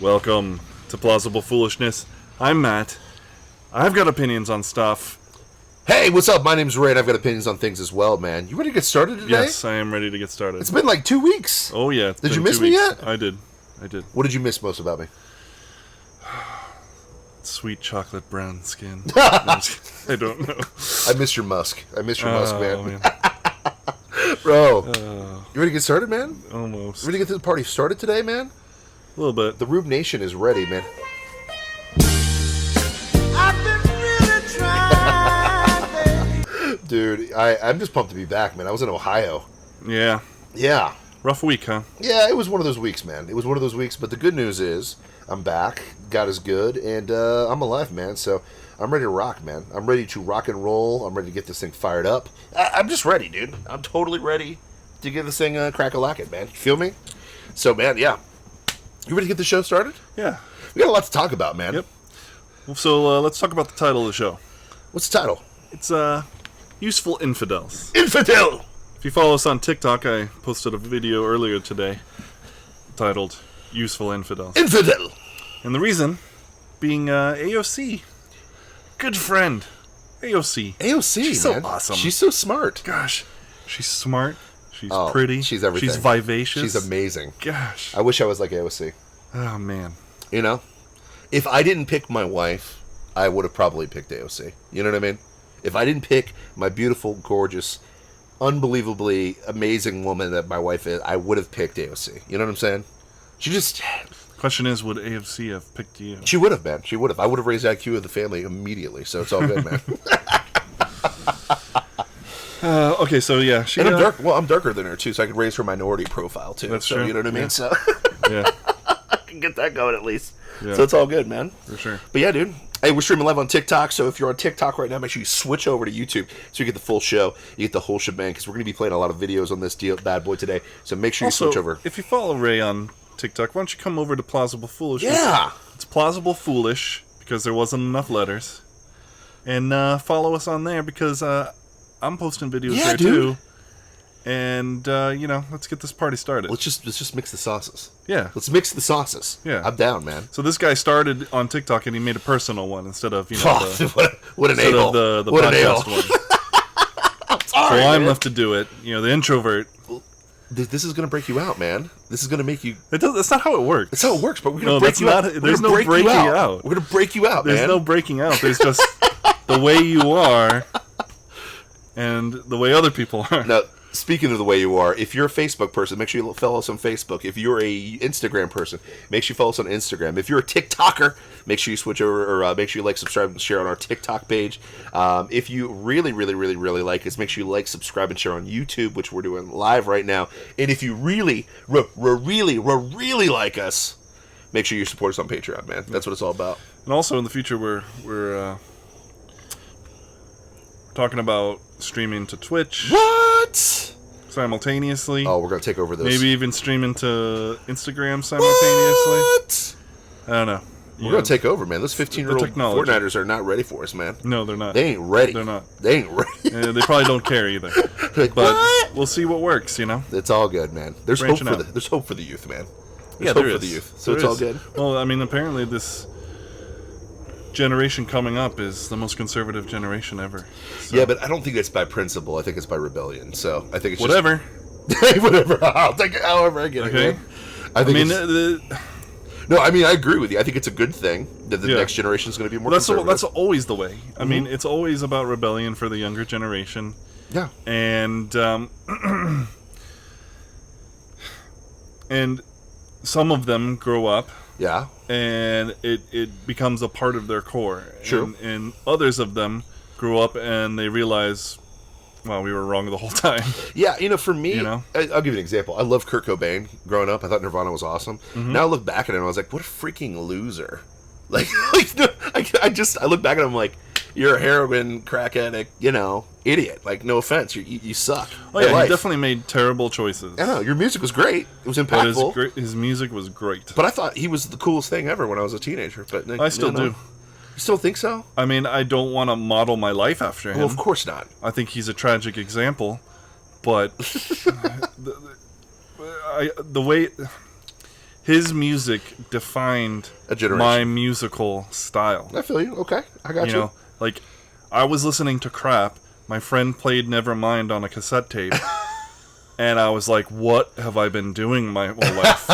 Welcome to Plausible Foolishness. I'm Matt. I've got opinions on stuff. Hey, what's up? My name's Ray, and I've got opinions on things as well, man. You ready to get started today? Yes, I am ready to get started. It's been like 2 weeks. Oh, yeah. Did you miss me yet? I did. What did you miss most about me? Sweet chocolate brown skin. I don't know. I miss your musk. Man. Man. Bro, you ready to get started, man? Almost. You ready to get the party started today, man? A little bit. The Rube Nation is ready, man. I've been really trying, Dude, I'm just pumped to be back, man. I was in Ohio. Yeah. Yeah. Rough week, huh? Yeah, it was one of those weeks, man. It was one of those weeks, but the good news is I'm back. God is good, and I'm alive, man. So I'm ready to rock, man. I'm ready to rock and roll. I'm ready to get this thing fired up. I'm just ready, dude. I'm totally ready to give this thing a crack-a-lackin', man. You feel me? So, man, yeah. You ready to get the show started? Yeah. We got a lot to talk about, man. Yep. So let's talk about the title of the show. What's the title? It's Useful Infidels. Infidel! If you follow us on TikTok, I posted a video earlier today titled Useful Infidels. Infidel! And the reason being AOC. Good friend. AOC. AOC, She's man. so awesome. She's so smart. Gosh. She's smart. She's Oh, pretty. she's everything. She's vivacious. She's amazing. Gosh. I wish I was like AOC. Oh, man. You know? If I didn't pick my wife, I would have probably picked AOC. You know what I mean? If I didn't pick my beautiful, gorgeous, unbelievably amazing woman that my wife is, I would have picked AOC. You know what I'm saying? She just... Question is, would AOC have picked you? She would have, man. She would have. I would have raised IQ of the family immediately, so it's all good, man. Okay, so yeah. And I'm dark. Well, I'm darker than her, too, so I could raise her minority profile, too. That's so, true. you know what I mean? Yeah. So Yeah, I can get that going at least. Yeah. So it's all good, man. for sure. But yeah, dude. Hey, we're streaming live on TikTok, so if you're on TikTok right now, make sure you switch over to YouTube so you get the full show, you get the whole shebang, because we're going to be playing a lot of videos on this bad boy today, so make sure you Also, switch over. if you follow Ray on TikTok, why don't you come over to Plausible Foolishness? Yeah! It's Plausible Foolish, because there wasn't enough letters. And follow us on there, because I'm posting videos Yeah, there dude. too. And, let's get this party started. Let's just mix the sauces. Yeah. Let's mix the sauces. Yeah. I'm down, man. So this guy started on TikTok, and he made a personal one instead of, What an instead a-hole. of the What an podcast a-hole. one. Sorry, So I'm man. left to do it. The introvert. This is going to break you out, man. This is going to make you... That's not how it works. That's how it works, but we're going No, to break that's you not- out. We're there's gonna no break breaking you out. We're going to break you out, There's man. no breaking out. There's just the way you are and the way other people are. Now, speaking of the way you are, if you're a Facebook person, make sure you follow us on Facebook. If you're a Instagram person, make sure you follow us on Instagram. If you're a TikToker, make sure you switch over, or make sure you like, subscribe, and share on our TikTok page. If you really like us, make sure you like, subscribe, and share on YouTube, which we're doing live right now. And if you really like us, make sure you support us on Patreon, man. That's what it's all about. And also in the future, we're talking about streaming to Twitch What? simultaneously. Oh, we're going to take over this. Maybe even streaming to Instagram simultaneously. What? I don't know. We're going to take over, man. Those 15-year-old technology. Fortniters are not ready for us, man. No, they're not. They ain't ready. They're not. They ain't ready. They probably don't care either. Like, But what? we'll see what works, It's all good, man. There's hope Branching for out. there's hope for the youth, man. There's Yeah, hope there for is. the youth. So There it's all is. good. Well, I mean, apparently this generation coming up is the most conservative generation ever. So, Yeah, but I don't think it's by principle. I think it's by rebellion. So I think it's whatever. Just, whatever. I'll take it however I get Okay. it. Man. I think. No, I mean I agree with you. I think it's a good thing that the Yeah. next generation is going to be more that's conservative. always the way. I mean, it's always about rebellion for the younger generation, Yeah. and and some of them grow up, Yeah. and it becomes a part of their core. True. And others of them grow up and they realize, well, we were wrong the whole time. Yeah, for me, You know? I'll give you an example. I loved Kurt Cobain growing up. I thought Nirvana was awesome. Now I look back at it and I was like, what a freaking loser. Like I look back at him like, you're a heroin, crack addict, idiot. Like, no offense, you suck. Oh yeah, he definitely made terrible choices. I know, your music was great. It was But impactful. his music was great. But I thought he was the coolest thing ever when I was a teenager. But I still do. You still think so? I mean, I don't want to model my life after him. Well, of course not. I think he's a tragic example, but the way his music defined A generation. my musical style. I feel you. Okay, I got you. You know, like, I was listening to crap. My friend played Nevermind on a cassette tape. And I was like, what have I been doing my whole life?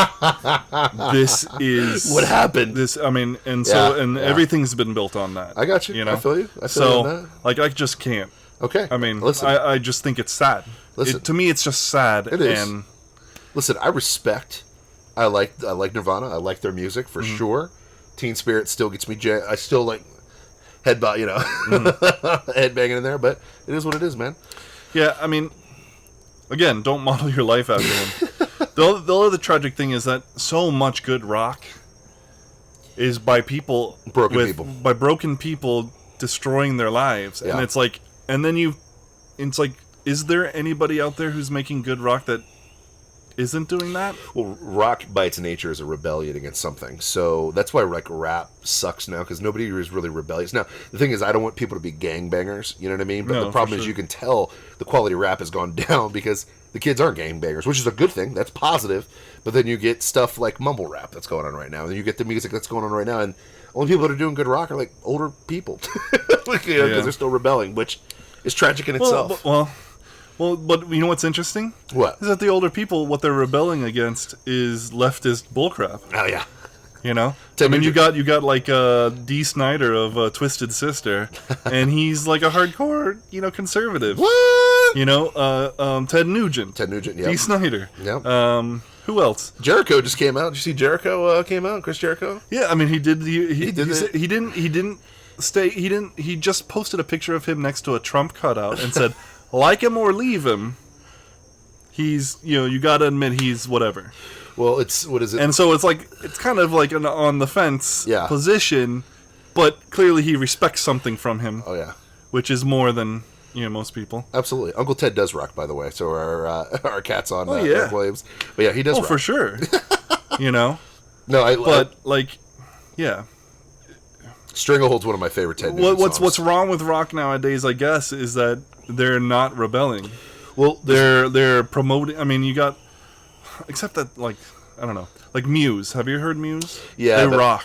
This is... What happened? Everything's been built on that. I got you. You know? I feel you. I feel you So, on that. like, I just can't. Okay. I mean, listen. I just think it's sad. Listen. To me, it's just sad. It is. And Listen, I respect. I like Nirvana. I like their music for sure. Teen Spirit still gets me. I still like headbang, headbanging in there. But it is what it is, man. yeah, I mean, again, don't model your life after him. The other tragic thing is that so much good rock is by people by broken people destroying their lives, Yeah. and it's like, is there anybody out there who's making good rock that isn't doing that? Well, rock by its nature is a rebellion against something. So that's why like rap sucks now, because nobody is really rebellious. Now, the thing is, I don't want people to be gangbangers, you know what I mean? But No, the problem for is sure. you can tell the quality of rap has gone down because the kids aren't gangbangers, which is a good thing. That's positive. But then you get stuff like mumble rap that's going on right now. And then you get the music that's going on right now. And only people that are doing good rock are like older people. Because they're still rebelling, which is tragic in itself. Well, but you know what's interesting? What? Is that the older people, what they're rebelling against is leftist bullcrap. Oh, yeah. You know, Ted I mean, Nugent. you got like Dee Snider of Twisted Sister, and he's like a hardcore, conservative. What? Ted Nugent. Ted Nugent, yeah. Dee Snider. Yep. Who else? Jericho just came out. Did you see Jericho came out? Chris Jericho? Yeah, I mean, he did. He did it. He just posted a picture of him next to a Trump cutout and said, "Like him or leave him." He's, you got to admit he's whatever. Well, what is it? And so it's kind of like an on the fence Yeah. position, but clearly he respects something from him, Oh, yeah. which is more than most people. Absolutely. Uncle Ted does rock, by the way. So our cat's on yeah. Flames. But yeah, he does Oh, rock. for sure. No, But yeah. Stranglehold's one of my favorite Ted Nugent songs. What's wrong with rock nowadays, I guess, is that they're not rebelling. Well, They're promoting. I mean, you got, except that, I don't know, like Muse. Have you heard Muse? Yeah, they rock.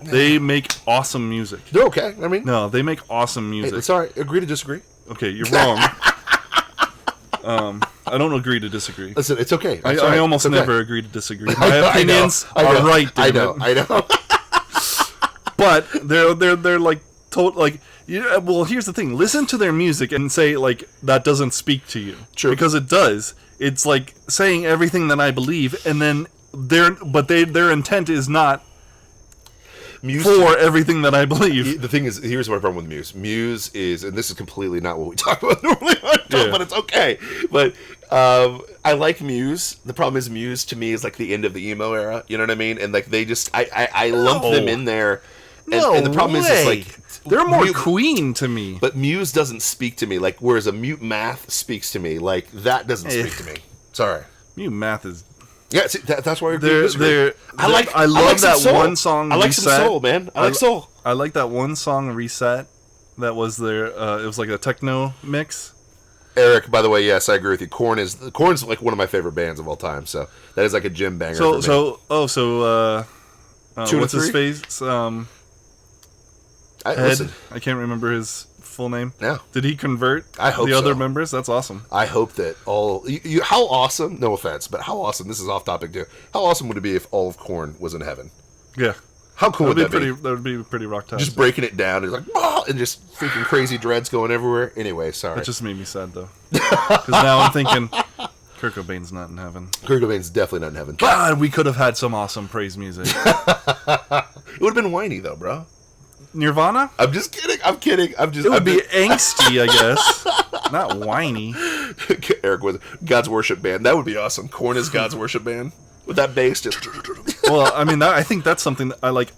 They make awesome music. they're okay. I mean, No, they make awesome music. it's all right. Agree to disagree. Okay, you're wrong. I don't agree to disagree. Listen, it's okay. It's all I right. almost It's okay. never agree to disagree. My I know, opinions I know, are right. I damn know. it. I know. But they're like total like. Well, here's the thing. Listen to their music and say like that doesn't speak to you. True. Because it does. It's like saying everything that I believe, and then their intent is not Muse for everything that I believe. The thing is, here's my problem with Muse. Muse is, and this is completely not what we talk about normally on the show, Yeah. but it's okay. But I like Muse. The problem is Muse to me is like the end of the emo era. You know what I mean? And like they just, I lump them in there. And the problem is, it's like they're more Muse- Queen to me. But Muse doesn't speak to me like, whereas a Mute Math speaks to me. Like that doesn't speak to me. Sorry. Mute Math is. Yeah, see, that's why we're I love some that soul. one song. I like some Reset. soul, man. I like soul. I like that one song, Reset. That was their. It was like a techno mix. Eric, by the way, yes, I agree with you. Korn's like one of my favorite bands of all time. So that is like a gym banger. for me. What's his face? Ed. Listen, I can't remember his full name. No. Did he convert? I hope the other so. members. That's awesome. I hope that all you. How awesome? No offense, but how awesome? This is off topic too. How awesome would it be if all of Korn was in heaven? Yeah. How cool would that be? That would be pretty rock top. Just breaking it down and like, and just freaking crazy dreads going everywhere. Anyway, sorry. That just made me sad though, because now I'm thinking Kurt Cobain's not in heaven. Kurt Cobain's definitely not in heaven. God, we could have had some awesome praise music. It would have been whiny though, bro. Nirvana? I'm just kidding. I'm kidding. It would be angsty, I guess. Not whiny. Eric with God's Worship Band. That would be awesome. Korn is God's Worship Band with that bass just. Well, I mean, I think that's something that I like.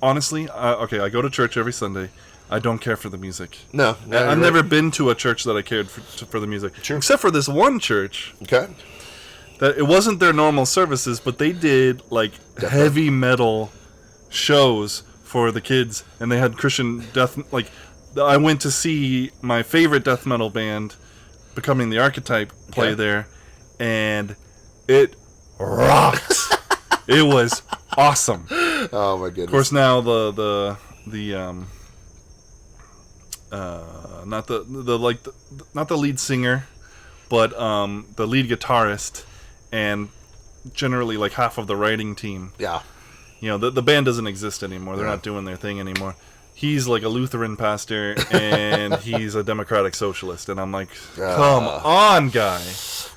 Honestly, I go to church every Sunday. I don't care for the music. No, I've never been to a church that I cared for the music. Sure. Except for this one church. Okay. That it wasn't their normal services, but they did like heavy metal shows for the kids, and they had Christian death. Like, I went to see my favorite death metal band, Becoming the Archetype, play there, and it rocked. It was awesome. Oh my goodness. Of course, now the not the lead singer, but the lead guitarist, and generally like half of the writing team. Yeah. The band doesn't exist anymore. They're not doing their thing anymore. He's like a Lutheran pastor, and he's a democratic socialist, and I'm like, come on, guy.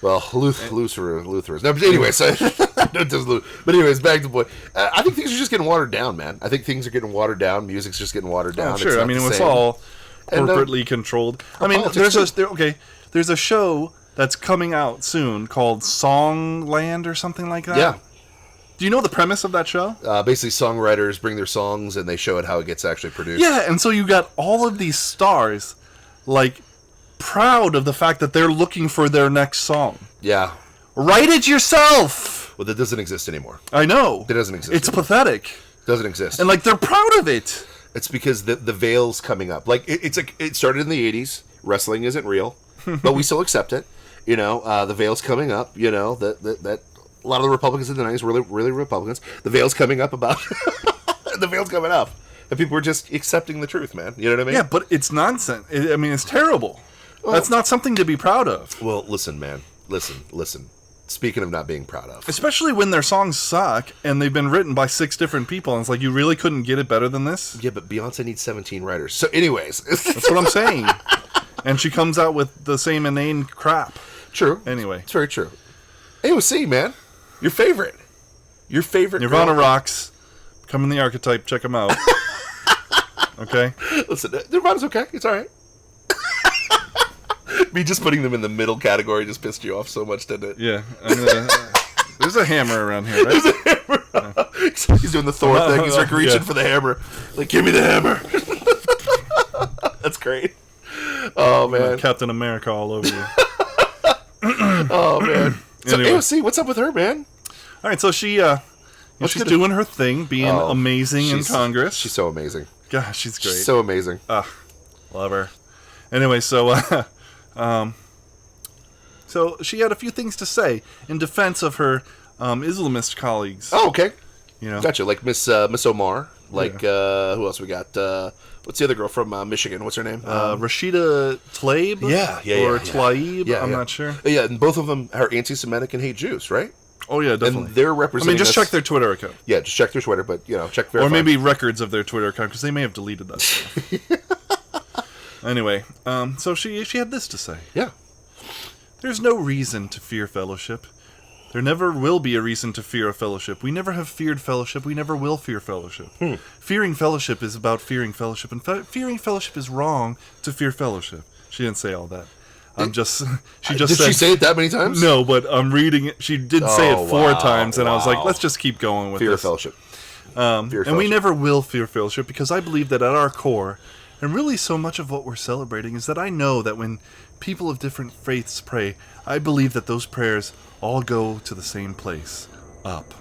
Well, Lutherans. No, but anyways, but anyways, back to the point. I think things are just getting watered down, man. I think things are getting watered down. Music's just getting watered down. Oh, sure. I mean, it's all corporately controlled. I mean, there's a show that's coming out soon called Songland or something like that. Yeah. Do you know the premise of that show? Basically, songwriters bring their songs and they show it how it gets actually produced. Yeah, and so you got all of these stars, like, proud of the fact that they're looking for their next song. Yeah. Write it yourself! Well, that doesn't exist anymore. I know. It doesn't exist It's anymore. pathetic. It doesn't exist. And, like, they're proud of it. It's because the veil's coming up. Like, it started in the 80s. Wrestling isn't real, but we still accept it. The veil's coming up. That a lot of the Republicans in the 90s were really Republicans. The veil's coming up about... the veil's coming up. And people were just accepting the truth, man. You know what I mean? Yeah, but it's nonsense. It's terrible. Well, that's not something to be proud of. Well, listen, man. Listen. Speaking of not being proud of. Especially when their songs suck, and they've been written by 6 different people, and it's like, you really couldn't get it better than this? Yeah, but Beyonce needs 17 writers. So anyways. That's what I'm saying. And she comes out with the same inane crap. True. Anyway. It's very true. AOC, man. Your favorite. Nirvana girl. rocks. Come in the Archetype. Check them out. Okay? Listen, Nirvana's okay. It's all right. Me just putting them in the middle category just pissed you off so much, didn't it? Yeah. There's a hammer around here, right? He's doing the Thor thing. He's like reaching for the hammer. Like, give me the hammer. That's great. Oh, man. Captain America all over you. Oh, man. So, Anyway. AOC, what's up with her, man? All right, so she's doing her thing, being amazing in Congress. She's so amazing. Gosh, she's great. She's so amazing. Love her. Anyway, so she had a few things to say in defense of her Islamist colleagues. Oh, okay. You know, Gotcha. Like Miss Omar. Like, who else we got? What's the other girl from Michigan? What's her name? Rashida Tlaib? Or Tlaib? Yeah, I'm not sure. Yeah, and both of them are anti-Semitic and hate Jews, right? Oh, yeah, definitely. And they're representing just us. check their Twitter account. Yeah, just check their Twitter, but, check verify. Or maybe records of their Twitter account, because they may have deleted that stuff. Anyway, so she had this to say. Yeah. There's no reason to fear fellowship. There never will be a reason to fear a fellowship. We never have feared fellowship. We never will fear fellowship. Fearing fellowship is about fearing fellowship, and fearing fellowship is wrong to fear fellowship. She didn't say all that. Did she say it that many times? No, but I'm reading it. She did say it 4 times, and I was like, let's just keep going with fear this. Fellowship. And we never will fear fellowship, because I believe that at our core, and really so much of what we're celebrating, is that I know that when people of different faiths pray, I believe that those prayers all go to the same place, up.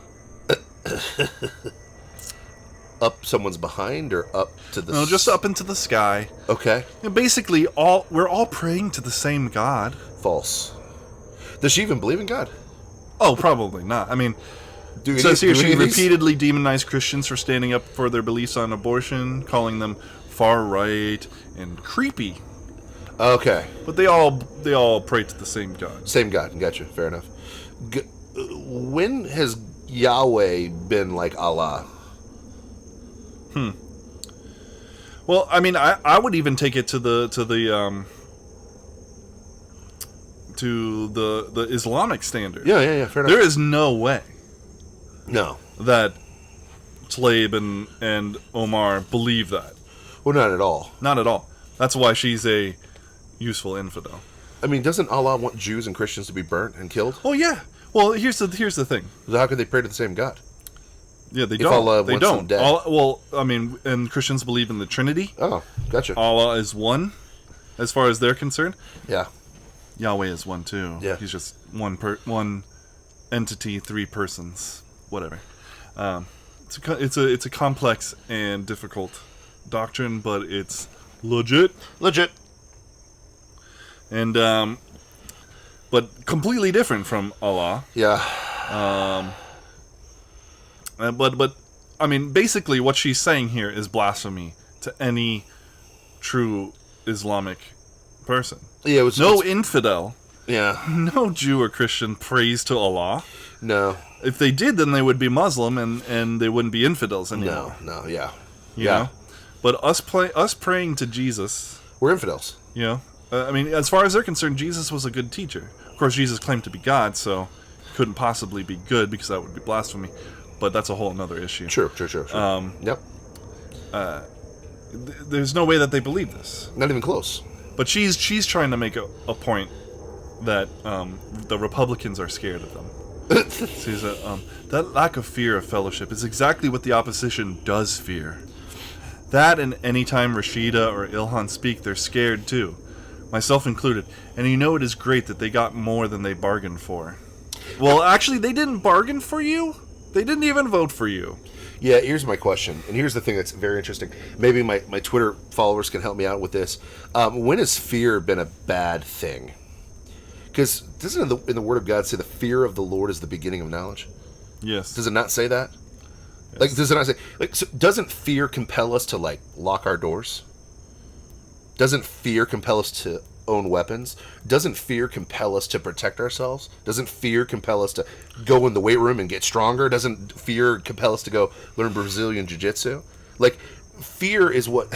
Up someone's behind or up to the... No, just up into the sky. Okay. And basically, we're all praying to the same God. False. Does she even believe in God? Oh, probably not. I mean, Do it says here she any of these- repeatedly demonized Christians for standing up for their beliefs on abortion, calling them far right and creepy. Okay. But they all pray to the same God. Same God. Gotcha. Fair enough. When has Yahweh been like Allah? Well, I mean, I would even take it to the Islamic standard. Yeah. Fair enough. There is no way No. that Tlaib and Omar believe that. Well, not at all. Not at all. That's why she's a useful infidel. I mean, doesn't Allah want Jews and Christians to be burnt and killed? Oh yeah. Well, here's the thing. So how could they pray to the same God? Yeah, they If don't. Allah They wants them don't. dead. I mean, and Christians believe in the Trinity. Oh, gotcha. Allah is one, as far as they're concerned. Yeah. Yahweh is one too. Yeah. He's just one entity, 3 persons, whatever. It's a complex and difficult doctrine, but it's legit. And but completely different from Allah. Yeah. But I mean, basically, what she's saying here is blasphemy to any true Islamic person. Yeah, No infidel, Yeah. no Jew or Christian prays to Allah. No. If they did, then they would be Muslim, and they wouldn't be infidels anymore. No. Yeah. You know? But us praying to Jesus, We're infidels. you know, I mean, as far as they're concerned, Jesus was a good teacher. Of course, Jesus claimed to be God, so he couldn't possibly be good because that would be blasphemy. But that's a whole other issue. Sure. Yep. There's no way that they believe this. Not even close. But she's trying to make a point that the Republicans are scared of them. She said, that lack of fear of fellowship is exactly what the opposition does fear. That and any time Rashida or Ilhan speak, they're scared too. Myself included. And you know it is great that they got more than they bargained for. Well, actually, they didn't bargain for you. They didn't even vote for you. Yeah, here's my question, and here's the thing that's very interesting. Maybe my Twitter followers can help me out with this. When has fear been a bad thing? Because doesn't in the Word of God say the fear of the Lord is the beginning of knowledge? Yes. Does it not say that? Yes. Like, does it not say, like, so doesn't fear compel us to, like, lock our doors? Doesn't fear compel us to own weapons? Doesn't fear compel us to protect ourselves? Doesn't fear compel us to go in the weight room and get stronger? Doesn't fear compel us to go learn Brazilian Jiu-Jitsu? Like, fear is what,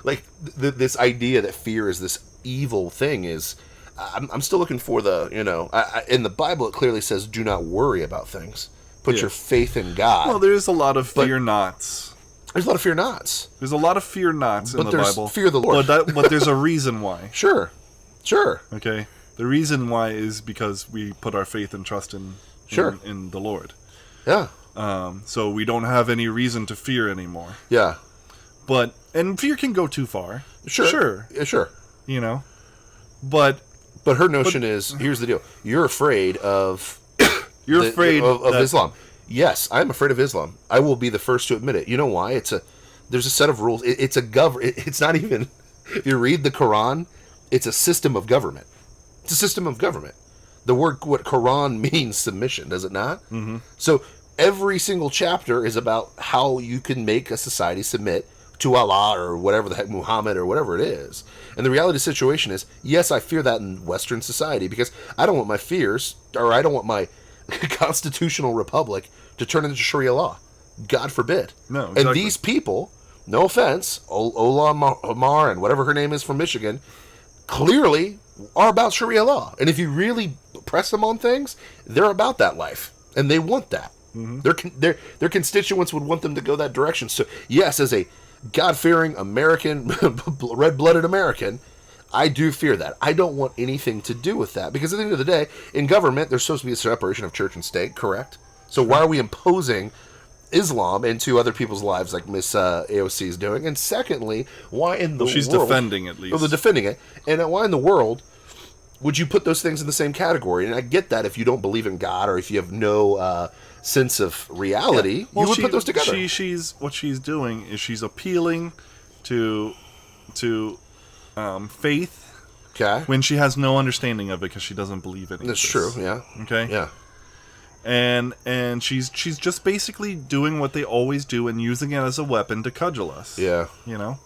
like, this idea that fear is this evil thing is, I'm still looking for the, you know, in the Bible it clearly says, do not worry about things. Put your faith in God. Well, there's a lot of fear nots. There's a lot of fear nots. There's a lot of fear nots in the there's Bible. fear of the Lord. But there's a reason why. Sure. Okay? The reason why is because we put our faith and trust in the Lord. Yeah. So we don't have any reason to fear anymore. Yeah. And fear can go too far. Sure. Yeah, sure. You know? But her notion is, here's the deal. You're afraid of... afraid of Islam. Yes, I'm afraid of Islam. I will be the first to admit it. You know why? There's a set of rules. It's not even... If you read the Quran, it's a system of government. It's a system of government. The word, what Quran means, submission, does it not? Mm-hmm. So every single chapter is about how you can make a society submit to Allah or whatever the heck, Muhammad or whatever it is. And the reality of the situation is, yes, I fear that in Western society because I don't want my fears, or I don't want my constitutional republic to turn into Sharia law. God forbid. No, exactly. And these people, no offense, Ola Omar and whatever her name is from Michigan, clearly are about Sharia law. And if you really press them on things, they're about that life. And they want that. Mm-hmm. Their constituents would want them to go that direction. So, yes, as a God-fearing American, red-blooded American, I do fear that. I don't want anything to do with that. Because at the end of the day, in government, there's supposed to be a separation of church and state, correct? So why are we imposing Islam into other people's lives like Miss AOC is doing? And secondly, why in the world... She's defending at least. Oh, they're defending it. And why in the world would you put those things in the same category? And I get that if you don't believe in God or if you have no sense of reality, you would put those together. What she's doing is she's appealing to faith when she has no understanding of it because she doesn't believe in it. That's true, yeah. Okay? Yeah. And she's just basically doing what they always do and using it as a weapon to cudgel us. Yeah. You know?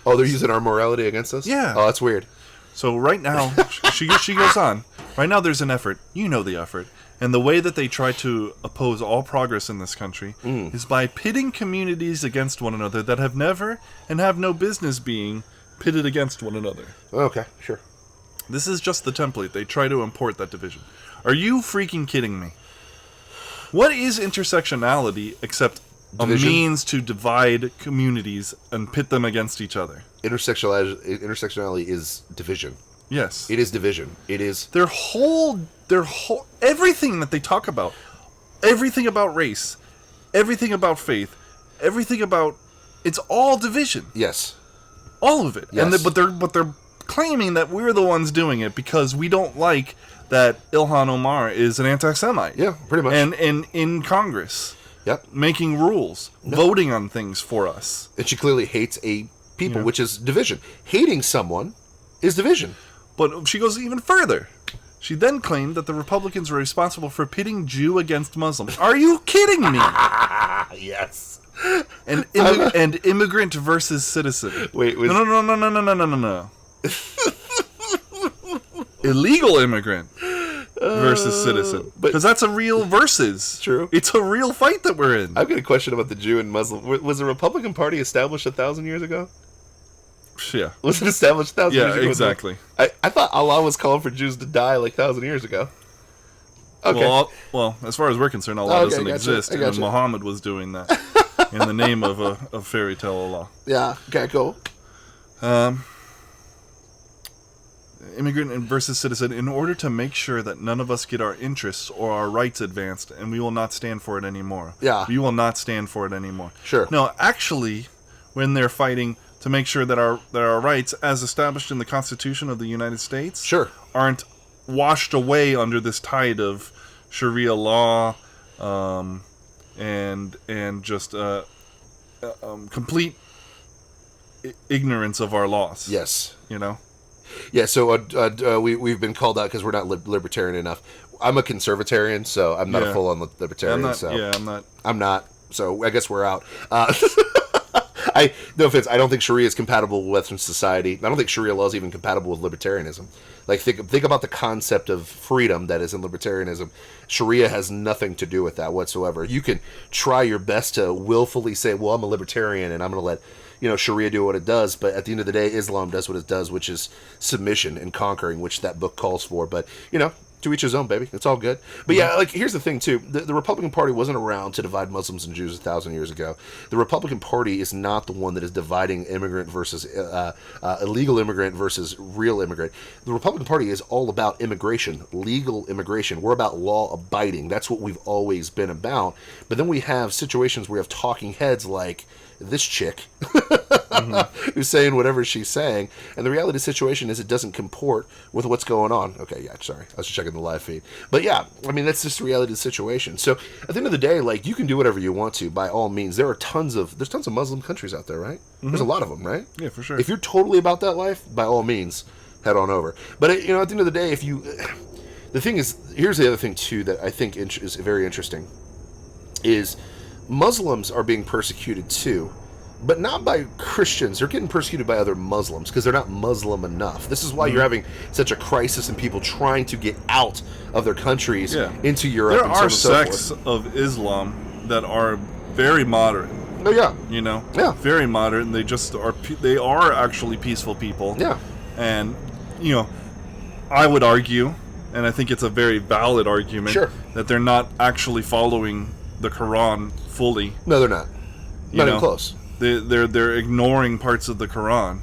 Oh, they're using our morality against us? Yeah. Oh, that's weird. So right now, she goes on. Right now there's an effort. You know the effort. And the way that they try to oppose all progress in this country is by pitting communities against one another that have never and have no business being pitted against one another. Okay, sure. This is just the template. They try to import that division. Are you freaking kidding me? What is intersectionality except division? A means to divide communities and pit them against each other? Intersectionality is division. Yes. It is division. It is... Their whole... Everything that they talk about. Everything about race. Everything about faith. Everything about... It's all division. Yes. All of it. Yes. But they're claiming that we're the ones doing it because we don't like that Ilhan Omar is an anti-Semite. Yeah, pretty much. And in Congress. Yep. Making rules. Yep. Voting on things for us. And she clearly hates a people, which is division. Hating someone is division. But she goes even further. She then claimed that the Republicans were responsible for pitting Jew against Muslim. Are you kidding me? Yes. And immigrant versus citizen. Wait, was, No. Illegal immigrant versus citizen. but- Because that's a real versus. True. It's a real fight that we're in. I've got a question about the Jew and Muslim. Was the Republican Party established 1,000 years ago? Yeah. Was it established 1,000 years Yeah, ago? exactly. I thought Allah was calling for Jews to die like 1,000 years ago. Okay. Well, as far as we're concerned, Allah Okay, doesn't gotcha. exist, I and gotcha. Muhammad was doing that in the name of a fairy tale Allah. Yeah. Okay, cool. Immigrant versus citizen, in order to make sure that none of us get our interests or our rights advanced, and we will not stand for it anymore. Yeah. We will not stand for it anymore. Sure. No, actually, when they're fighting to make sure that our rights, as established in the Constitution of the United States, Sure. aren't washed away under this tide of Sharia law, and just complete ignorance of our laws. Yes. You know. Yeah, so we've been called out because we're not libertarian enough. I'm a conservatarian, so I'm not a full-on libertarian. I'm not. So I guess we're out. No offense, I don't think Sharia is compatible with Western society. I don't think Sharia law is even compatible with libertarianism. Like, think about the concept of freedom that is in libertarianism. Sharia has nothing to do with that whatsoever. You can try your best to willfully say, well, I'm a libertarian and I'm going to let Sharia do what it does, but at the end of the day, Islam does what it does, which is submission and conquering, which that book calls for. But, to each his own, baby. It's all good. But yeah, like, here's the thing, too. The Republican Party wasn't around to divide Muslims and Jews 1,000 years ago. The Republican Party is not the one that is dividing immigrant versus illegal immigrant versus real immigrant. The Republican Party is all about immigration, legal immigration. We're about law abiding. That's what we've always been about. But then we have situations where we have talking heads like this chick who's saying whatever she's saying, and the reality of the situation is it doesn't comport with what's going on. Okay, yeah, sorry, I was just checking the live feed, but yeah, I mean, that's just the reality of the situation. So at the end of the day, like, you can do whatever you want to, by all means. There's tons of Muslim countries out there, right? There's a lot of them, right? Yeah, for sure. If you're totally about that life, by all means, head on over. But at the end of the day, the thing is, here's the other thing too that I think is very interesting, is Muslims are being persecuted too, but not by Christians. They're getting persecuted by other Muslims because they're not Muslim enough. This is why you're having such a crisis and people trying to get out of their countries into Europe. There and so on are and so sects forth. of Islam that are very moderate. Oh yeah, Yeah. Very moderate, and they just are. They are actually peaceful people. Yeah, and I would argue, and I think it's a very valid argument, that they're not actually following the Quran fully. no, they're not. Not even close. They're ignoring parts of the Quran.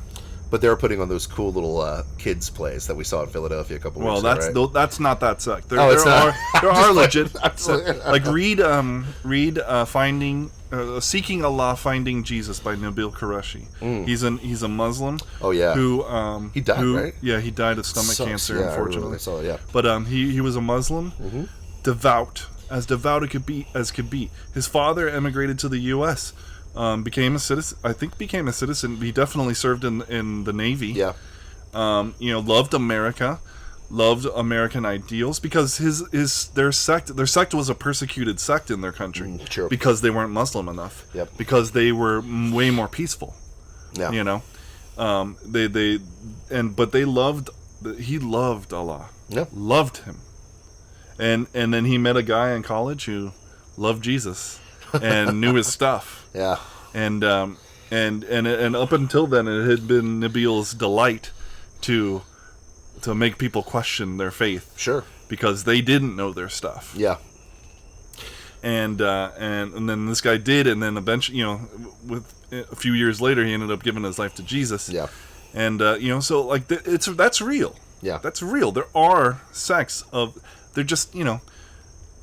But they're putting on those cool little kids plays that we saw in Philadelphia a couple weeks ago. Well, that's not that sect. There it's not. there are legit Absolutely. like read Finding Seeking Allah, Finding Jesus by Nabil Qureshi. He's a Muslim. Oh yeah. Who he died, right? Yeah, he died of stomach cancer, yeah, unfortunately. I saw it, yeah. But he was a Muslim, devout as could be. His father emigrated to the U.S. Became a citizen. I think became a citizen. He definitely served in the Navy. Yeah. Loved America, loved American ideals, because their sect was a persecuted sect in their country. True. Because they weren't Muslim enough. Yep. Because they were way more peaceful. Yeah. But they loved. He loved Allah. Yep. Loved him. And then he met a guy in college who loved Jesus and knew his stuff. Yeah. And up until then, it had been Nabil's delight to make people question their faith. Sure. Because they didn't know their stuff. Yeah. And then this guy did, and then eventually, with a few years later, he ended up giving his life to Jesus. Yeah. And so like that's real. Yeah. That's real. There are sects of. They're just,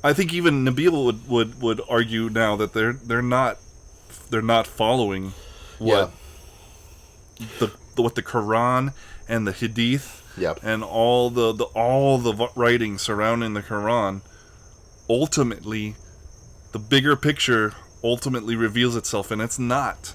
I think even Nabil would argue now that they're not following what what the Quran and the Hadith and all the writings surrounding the Quran. Ultimately, the bigger picture ultimately reveals itself, and it's not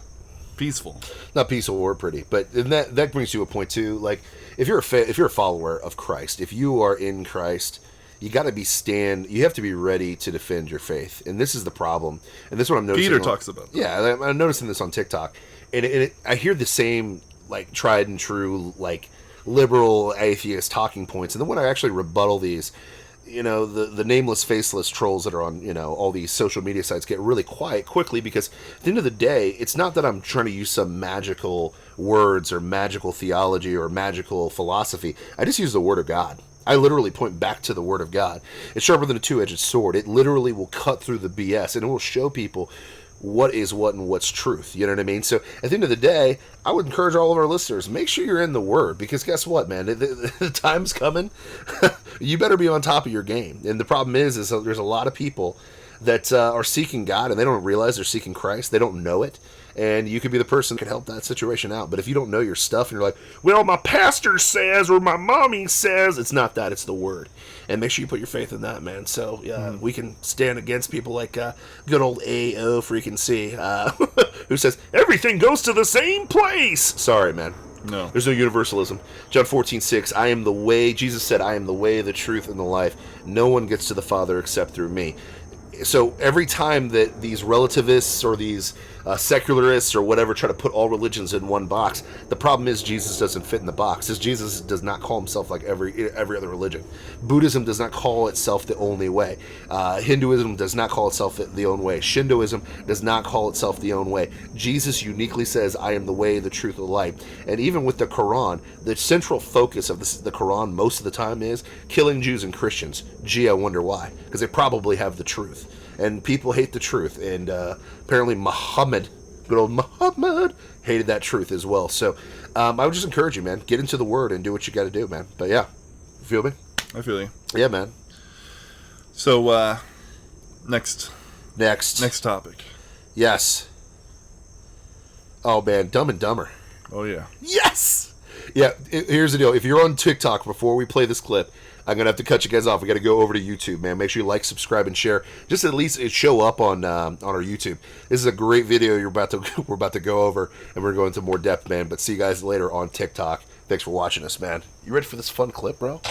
peaceful. Not peaceful or pretty, but that brings you to a point too. Like, if you're a follower of Christ, if you are in Christ, you got to you have to be ready to defend your faith. And this is the problem. And this is what I'm noticing. Peter talks about that. Yeah, I'm noticing this on TikTok. And I hear the same, like, tried and true, like, liberal atheist talking points. And then when I actually rebuttal these, the nameless, faceless trolls that are on, all these social media sites get really quiet quickly, because at the end of the day, it's not that I'm trying to use some magical words or magical theology or magical philosophy. I just use the Word of God. I literally point back to the Word of God. It's sharper than a two-edged sword. It literally will cut through the BS, and it will show people what is what and what's truth. You know what I mean? So at the end of the day, I would encourage all of our listeners, make sure you're in the Word, because guess what, man? The time's coming. You better be on top of your game. And the problem is there's a lot of people that are seeking God, and they don't realize they're seeking Christ. They don't know it. And you could be the person that could help that situation out. But if you don't know your stuff and you're like, well, my pastor says or my mommy says, it's not that, it's the Word. And make sure you put your faith in that, man. So we can stand against people like good old A.O. freaking C, who says, everything goes to the same place. Sorry, man. No. There's no universalism. John 14:6, I am the way. Jesus said, I am the way, the truth, and the life. No one gets to the Father except through me. So every time that these relativists or these secularists or whatever try to put all religions in one box, the problem is Jesus doesn't fit in the box. Because Jesus does not call himself like every other religion. Buddhism does not call itself the only way. Hinduism does not call itself the own way. Shintoism does not call itself the own way. Jesus uniquely says, I am the way, the truth, and the light. And even with the Quran, the central focus of the Quran most of the time is killing Jews and Christians. Gee, I wonder why. Because they probably have the truth. And people hate the truth. And apparently Muhammad, good old Muhammad, hated that truth as well. So I would just encourage you, man. Get into the Word and do what you got to do, man. But yeah, you feel me? I feel you. Yeah, man. So, next topic. Yes. Oh, man. Dumb and Dumber. Oh, yeah. Yes! Yeah, here's the deal. If you're on TikTok, before we play this clip, I'm going to have to cut you guys off. We got to go over to YouTube, man. Make sure you like, subscribe, and share. Just at least it show up on our YouTube. This is a great video we're about to go over, and we're going into more depth, man. But see you guys later on TikTok. Thanks for watching us, man. You ready for this fun clip, bro?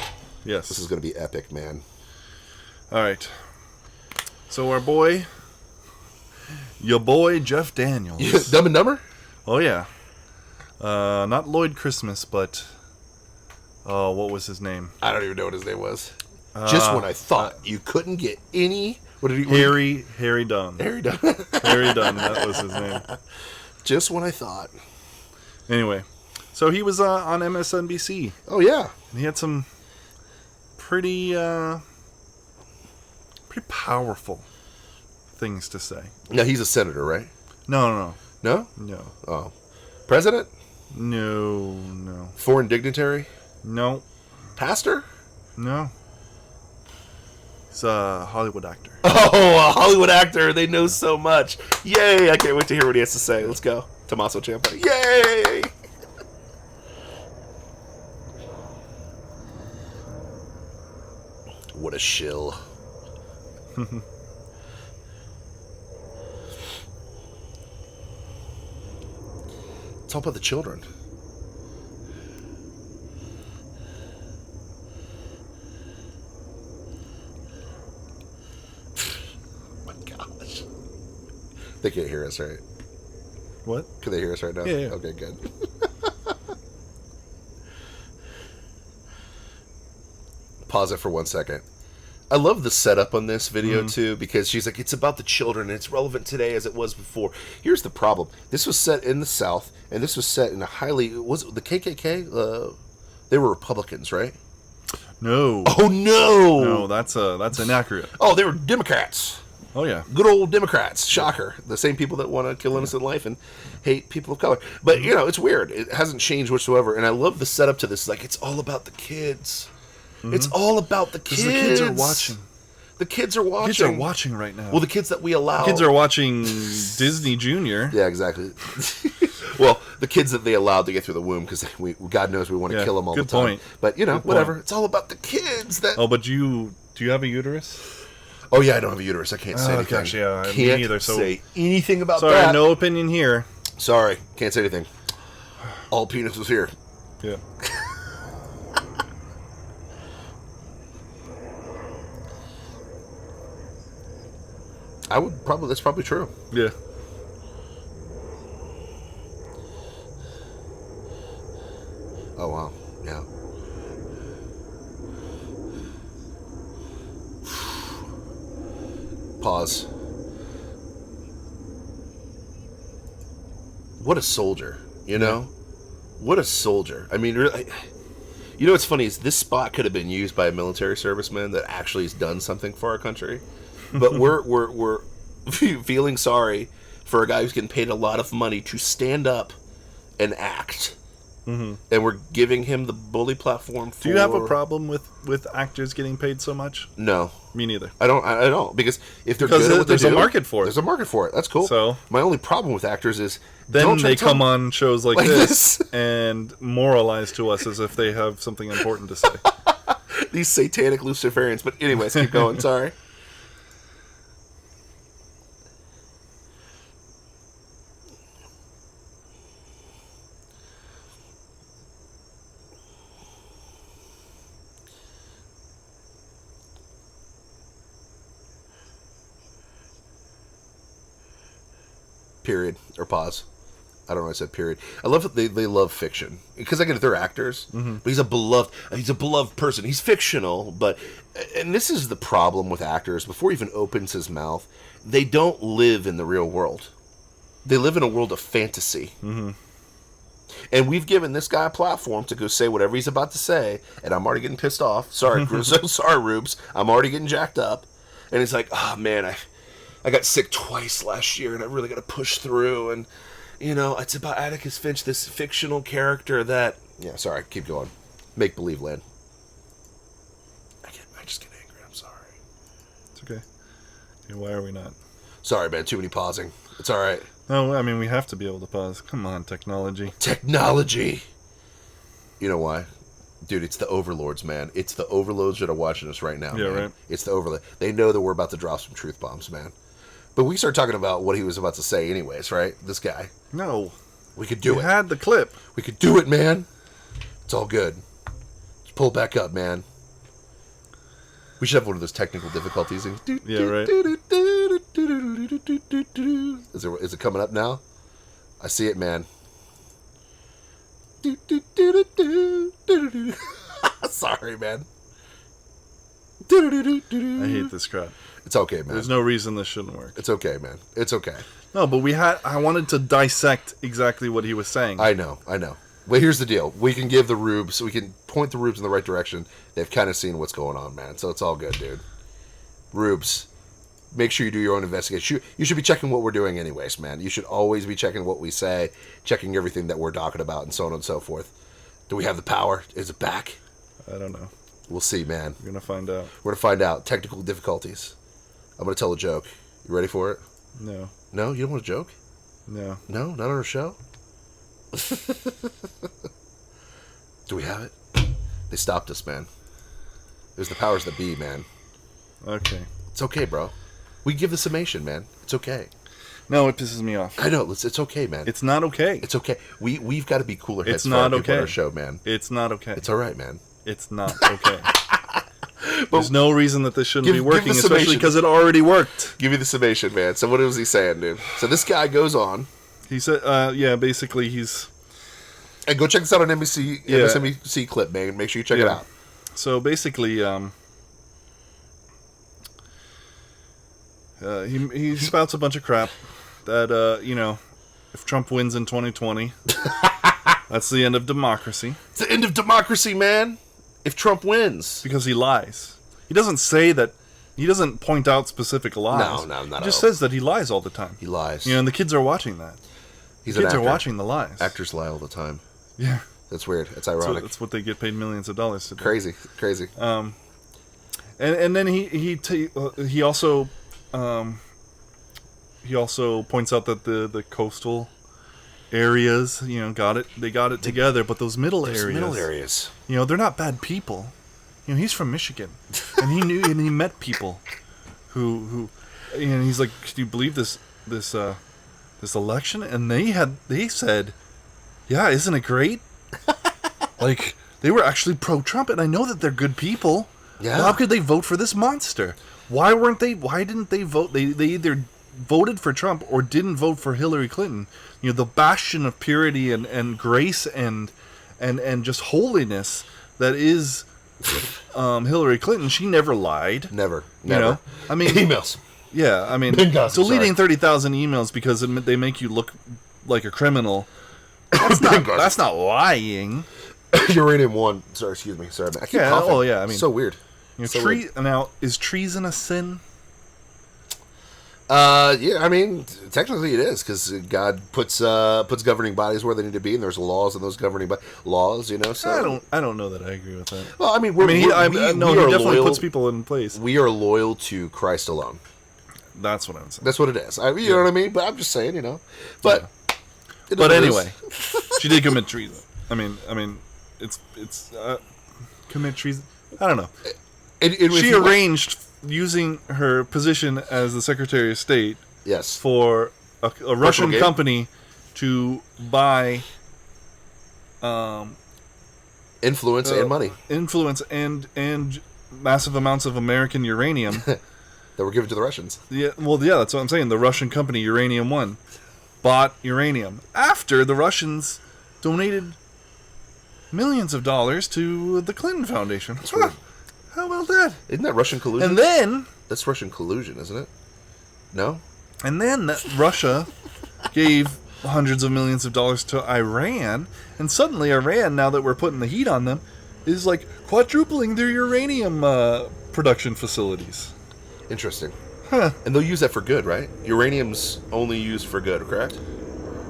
Yes. This is going to be epic, man. All right. So your boy Jeff Daniels. Dumb and Dumber? Oh, yeah. Not Lloyd Christmas, but... Oh, what was his name? I don't even know what his name was. Just when I thought you couldn't get any... Harry Dunn. Harry Dunn. Harry Dunn, that was his name. Just when I thought. Anyway, so he was on MSNBC. Oh, yeah. And he had some pretty powerful things to say. Now, he's a senator, right? No. No? No. Oh. President? No. Foreign dignitary? No. Pastor? No. He's a Hollywood actor. Oh, a Hollywood actor. They know so much. Yay. I can't wait to hear what he has to say. Let's go. Tommaso Ciampa. Yay. What a shill. It's all about the children. My gosh. They can't hear us, right? What? Can they hear us right now? Yeah. Okay, good. Pause it for 1 second. I love the setup on this video, too, because she's like, it's about the children, and it's relevant today as it was before. Here's the problem. This was set in the South, and this was set in a highly... Was it the KKK? They were Republicans, right? No. Oh, no! No, that's inaccurate. Oh, they were Democrats. Oh, yeah. Good old Democrats. Shocker. The same people that want to kill innocent life and hate people of color. But, it's weird. It hasn't changed whatsoever, and I love the setup to this. Like, it's all about the kids. Mm-hmm. It's all about the kids. The kids are watching. The kids are watching. Kids are watching right now. Well, the kids that we allow. Kids are watching Disney Junior. Yeah, exactly. Well, the kids that they allowed to get through the womb, because God knows we want to kill them all the time. Good point. But, Good whatever. point. It's all about the kids that... Oh, but do you have a uterus? Oh, yeah, I don't have a uterus. I can't say anything. Gosh, yeah, Can't me neither. So say anything about sorry, that. no opinion here. Sorry, can't say anything. All penises here. Yeah. That's probably true. Yeah. Oh wow, yeah. Pause. What a soldier, you know? What a soldier. I mean, really, you know what's funny is this spot could have been used by a military serviceman that actually has done something for our country, but we're feeling sorry for a guy who's getting paid a lot of money to stand up and act. Mm-hmm. And we're giving him the bully platform for... Do you have a problem with actors getting paid so much? No. Me neither. I don't. Because if they're good at what they do... There's a market for it. There's a market for it. That's cool. So, my only problem with actors is... Then they come on shows like this and moralize to us as if they have something important to say. These satanic Luciferians. But anyways, keep going. Sorry. Period. Or pause. I don't know why I said period. I love that they love fiction. Because I get it, they're actors. Mm-hmm. But he's a beloved person. He's fictional, but... And this is the problem with actors. Before he even opens his mouth, they don't live in the real world. They live in a world of fantasy. Mm-hmm. And we've given this guy a platform to go say whatever he's about to say, and I'm already getting pissed off. Sorry, sorry, Rubes. I'm already getting jacked up. And he's like, oh, man, I got sick twice last year, and I really got to push through. And, you know, it's about Atticus Finch, this fictional character that... Yeah, sorry, keep going. Make-believe land. I just get angry. I'm sorry. It's okay. Yeah, why are we not? Sorry, man. Too many pausing. It's all right. No, I mean, we have to be able to pause. Come on, technology. Technology! You know why? Dude, it's the overlords, man. It's the overlords that are watching us right now. Yeah, man. right. It's the overlord. They know that we're about to drop some truth bombs, man. But we start talking about what he was about to say anyways, right? This guy. No. We could do it. You had the clip. We could do it, man. It's all good. Just pull back up, man. We should have one of those technical difficulties. Yeah, right. Is it coming up now? I see it, man. Sorry, man. I hate this crap. It's okay, man. There's no reason this shouldn't work. It's okay, man. It's okay. No, but I wanted to dissect exactly what he was saying. I know. But here's the deal. We can give the rubes, we can point the rubes in the right direction. They've kind of seen what's going on, man. So it's all good, dude. Rubes, make sure you do your own investigation. You should be checking what we're doing anyways, man. You should always be checking what we say, checking everything that we're talking about, and so on and so forth. Do we have the power? Is it back? I don't know. We'll see, man. We're going to find out. We're going to find out. Technical difficulties. I'm going to tell a joke. You ready for it? No. No? You don't want a joke? No. No? Not on our show? Do we have it? They stopped us, man. There's the powers that be, man. Okay. It's okay, bro. We give the summation, man. It's okay. No, it pisses me off. I know. It's okay, man. It's not okay. It's okay. We've got to be cooler heads it's not for okay. on our show, man. It's not okay. It's all right, man. It's not okay. There's no reason that this shouldn't be working, give especially because it already worked. Give me the summation, man. So what was he saying, dude? So this guy goes on. He said, basically he's... And go check this out on MSNBC clip, man. Make sure you check it out. So basically, he spouts a bunch of crap that, if Trump wins in 2020, that's the end of democracy. It's the end of democracy, man. If Trump wins. Because he lies. He doesn't say that. He doesn't point out specific lies. No, not He just says that he lies all the time. He lies. And the kids are watching that. He's the kids an actor. are watching the lies. Actors lie all the yeah. Yeah. That's weird. That's ironic. That's what they get paid millions of dollars to do. Crazy. And then he also points out that the coastal areas, they got it together, but those middle areas, they're not bad people. He's from Michigan, and he knew and he met people who and he's like, "Can you believe this election?" And they said, "Yeah, isn't it great?" Like, they were actually pro-Trump, and I know that they're good people, Yeah. Well, how could they vote for this monster? Why didn't they vote? They either voted for Trump or didn't vote for Hillary Clinton. You know, the bastion of purity and grace and just holiness that is Hillary Clinton. She never lied. Never. You know? I mean, emails. yeah, I mean, deleting 30,000 emails because they make you look like a criminal. That's not lying. Uranium 1. Sorry, excuse me. Sorry, man. I keep Yeah, coughing. oh, yeah, I mean- so weird. You know, So weird. Now, is treason a sin? Yeah, I mean, technically it is, because God puts governing bodies where they need to be, and there's laws in those governing laws, you know, so... I don't know that I agree with that. Well, I mean, He we definitely loyal, puts people in place. We are loyal to Christ alone. That's what I'm saying. That's what it is. You know what I mean? But I'm just saying, you know. But... it is But what it anyway, is. she did commit treason. I mean, it's commit treason. I don't know. She arranged using her position as the Secretary of State Yes. for a Russian game? company to buy Influence and money influence and massive amounts of American uranium. that were given to the Russians. Yeah, well, yeah, that's what I'm saying. The Russian company Uranium One bought uranium after the Russians donated millions of dollars to the Clinton Foundation. weird. How about that? Isn't that Russian collusion? And then That's Russian collusion, isn't it? No? Russia gave hundreds of millions of dollars to Iran, and suddenly Iran, now that we're putting the heat on them, is like quadrupling their uranium production facilities. Interesting. Huh. And they'll use that for good, right? Uranium's only used for good, correct?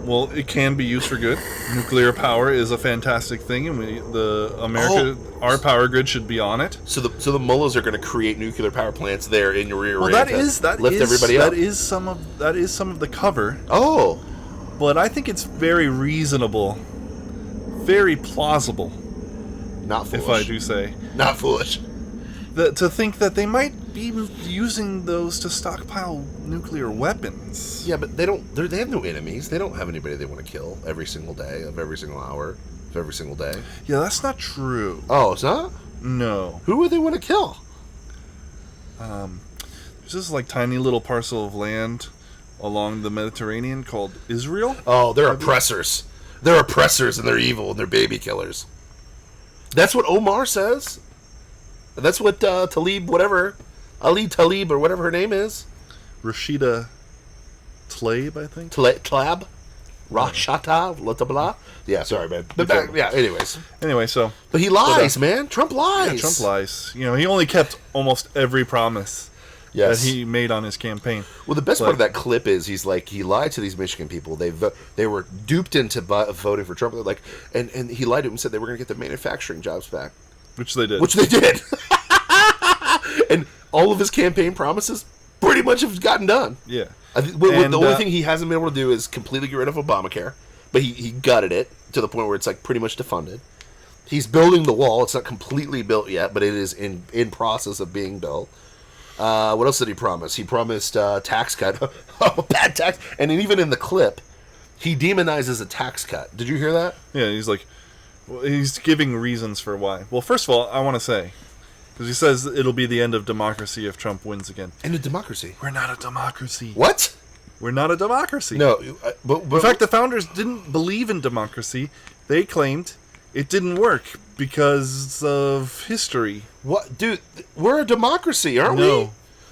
Well, it can be used for good. Nuclear power is a fantastic thing, and our power grid should be on it. So the mullahs are going to create nuclear power plants there in your area. Well, that is everybody up. that is some of the cover. Oh, But I think it's very reasonable, very plausible, not foolish. if I do say, Not foolish. to think that they might be using those to stockpile nuclear weapons. Yeah, but they don't. They have no enemies. They don't have anybody they want to kill every single day of every single hour of every single day. Yeah, that's not true. Oh, it's not. No. Who would they want to kill? There's this like tiny little parcel of land along the Mediterranean called Israel. Oh, they're oppressors. They're oppressors and they're evil and they're baby killers. That's what Omar says. That's what Ali Talib or whatever her name is. Rashida Tlaib, I think. Tlab? Rashata? Blah. Yeah, sorry, man. Anyways. Anyway, so... But he lies, man. Trump lies. Yeah, Trump lies. You know, he only kept almost every promise that he made on his campaign. Well, the best part of that clip is he's like, he lied to these Michigan people. They were duped into voting for Trump. They're like, and he lied to them and said they were going to get their manufacturing jobs back. Which they did. And all of his campaign promises pretty much have gotten done. Yeah. The only thing he hasn't been able to do is completely get rid of Obamacare. But he gutted it to the point where it's like pretty much defunded. He's building the wall. It's not completely built yet, but it is in process of being built. What else did he promise? He promised tax cut. Oh, bad tax. And then even in the clip, he demonizes a tax cut. Did you hear that? Yeah, he's giving reasons for why. Well, first of all, I want to say, because he says it'll be the end of democracy if Trump wins again. End of democracy. We're not a democracy. What? We're not a democracy. No, but in fact, the founders didn't believe in democracy. They claimed it didn't work because of history. What, dude? We're a democracy, aren't No. we?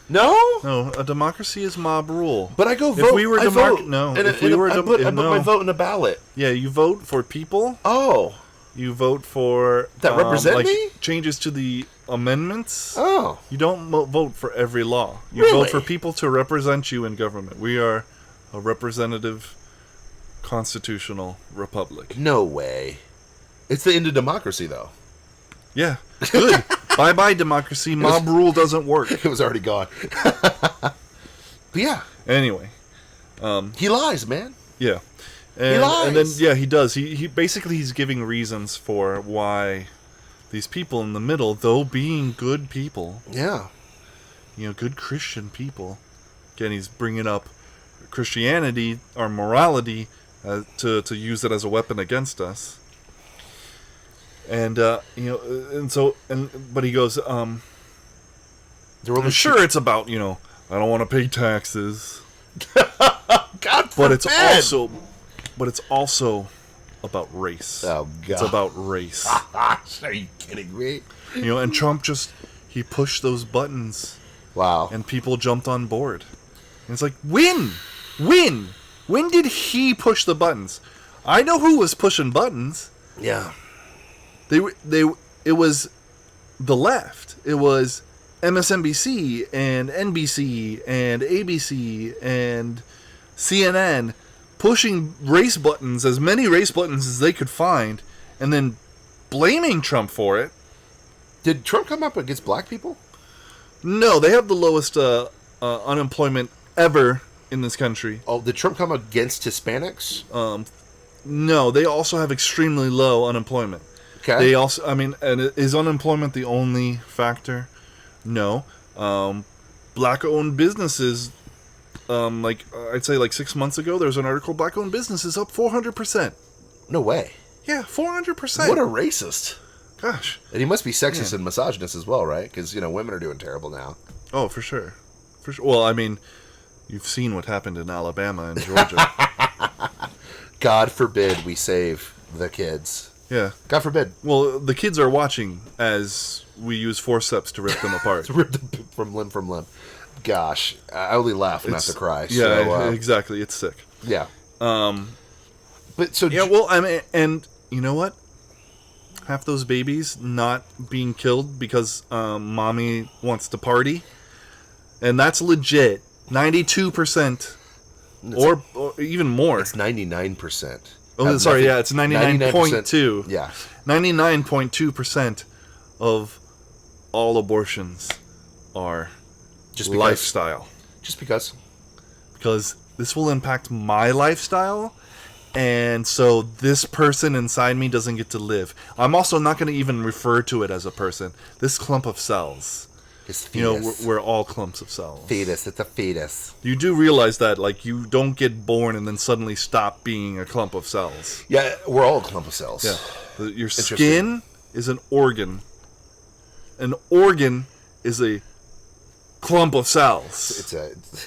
No. No, a democracy is mob rule. But I go vote. If we were I vote. no, And if we were I put my vote in a ballot. Yeah, you vote for people. Oh. You vote for That represent me? changes to the amendments. Oh. You don't vote for every law. You Really? vote for people to represent you in government. We are a representative, constitutional republic. No way. It's the end of democracy, though. Yeah, good. Bye-bye, democracy. Mob rule doesn't work. It was already gone. But yeah. Anyway. He lies, man. Yeah. He lies. And then, yeah, he does. He basically, he's giving reasons for why these people in the middle, though being good people, Yeah. you know, good Christian people, again, he's bringing up Christianity, our morality, to use it as a weapon against us. And, you know, but he goes, They're only Sure, it's about, I don't want to pay taxes. God But it's forbid! also about race. Oh, God. It's about race. Are you kidding me? And Trump he pushed those buttons Wow. and people jumped on board. And it's like, when did he push the buttons? I know who was pushing buttons. Yeah. It was the left. It was MSNBC and NBC and ABC and CNN pushing race buttons, as many race buttons as they could find, and then blaming Trump for it. Did Trump come up against black people? No, they have the lowest unemployment ever in this country. Oh, did Trump come against Hispanics? No, they also have extremely low unemployment. Okay. They also, and is unemployment the only factor? No. Black-owned businesses, I'd say 6 months ago, there was an article, black-owned businesses up 400%. No way. Yeah, 400%. What a racist. Gosh. And he must be sexist and misogynist as well, right? Because, women are doing terrible now. Oh, for sure. For sure. Well, you've seen what happened in Alabama and Georgia. God forbid we save the kids. Yeah. God forbid. Well, the kids are watching as we use forceps to rip them apart. Rip them from limb. Gosh. I only laugh and not to cry. Yeah, So, exactly. It's sick. Yeah. But so... Yeah, well, and you know what? Half those babies not being killed because mommy wants to party. And that's legit. 92%. Or even more. It's 99%. Oh, sorry, yeah, it's 99.2. Yeah. 99.2% of all abortions are Just because. lifestyle. Just because. Because this will impact my lifestyle, and so this person inside me doesn't get to live. I'm also not going to even refer to it as a person. This clump of cells. His fetus. We're all clumps of cells. Fetus. It's a fetus. You do realize that, you don't get born and then suddenly stop being a clump of cells. Yeah, we're all a clump of cells. Yeah. Your skin is an organ. An organ is a clump of cells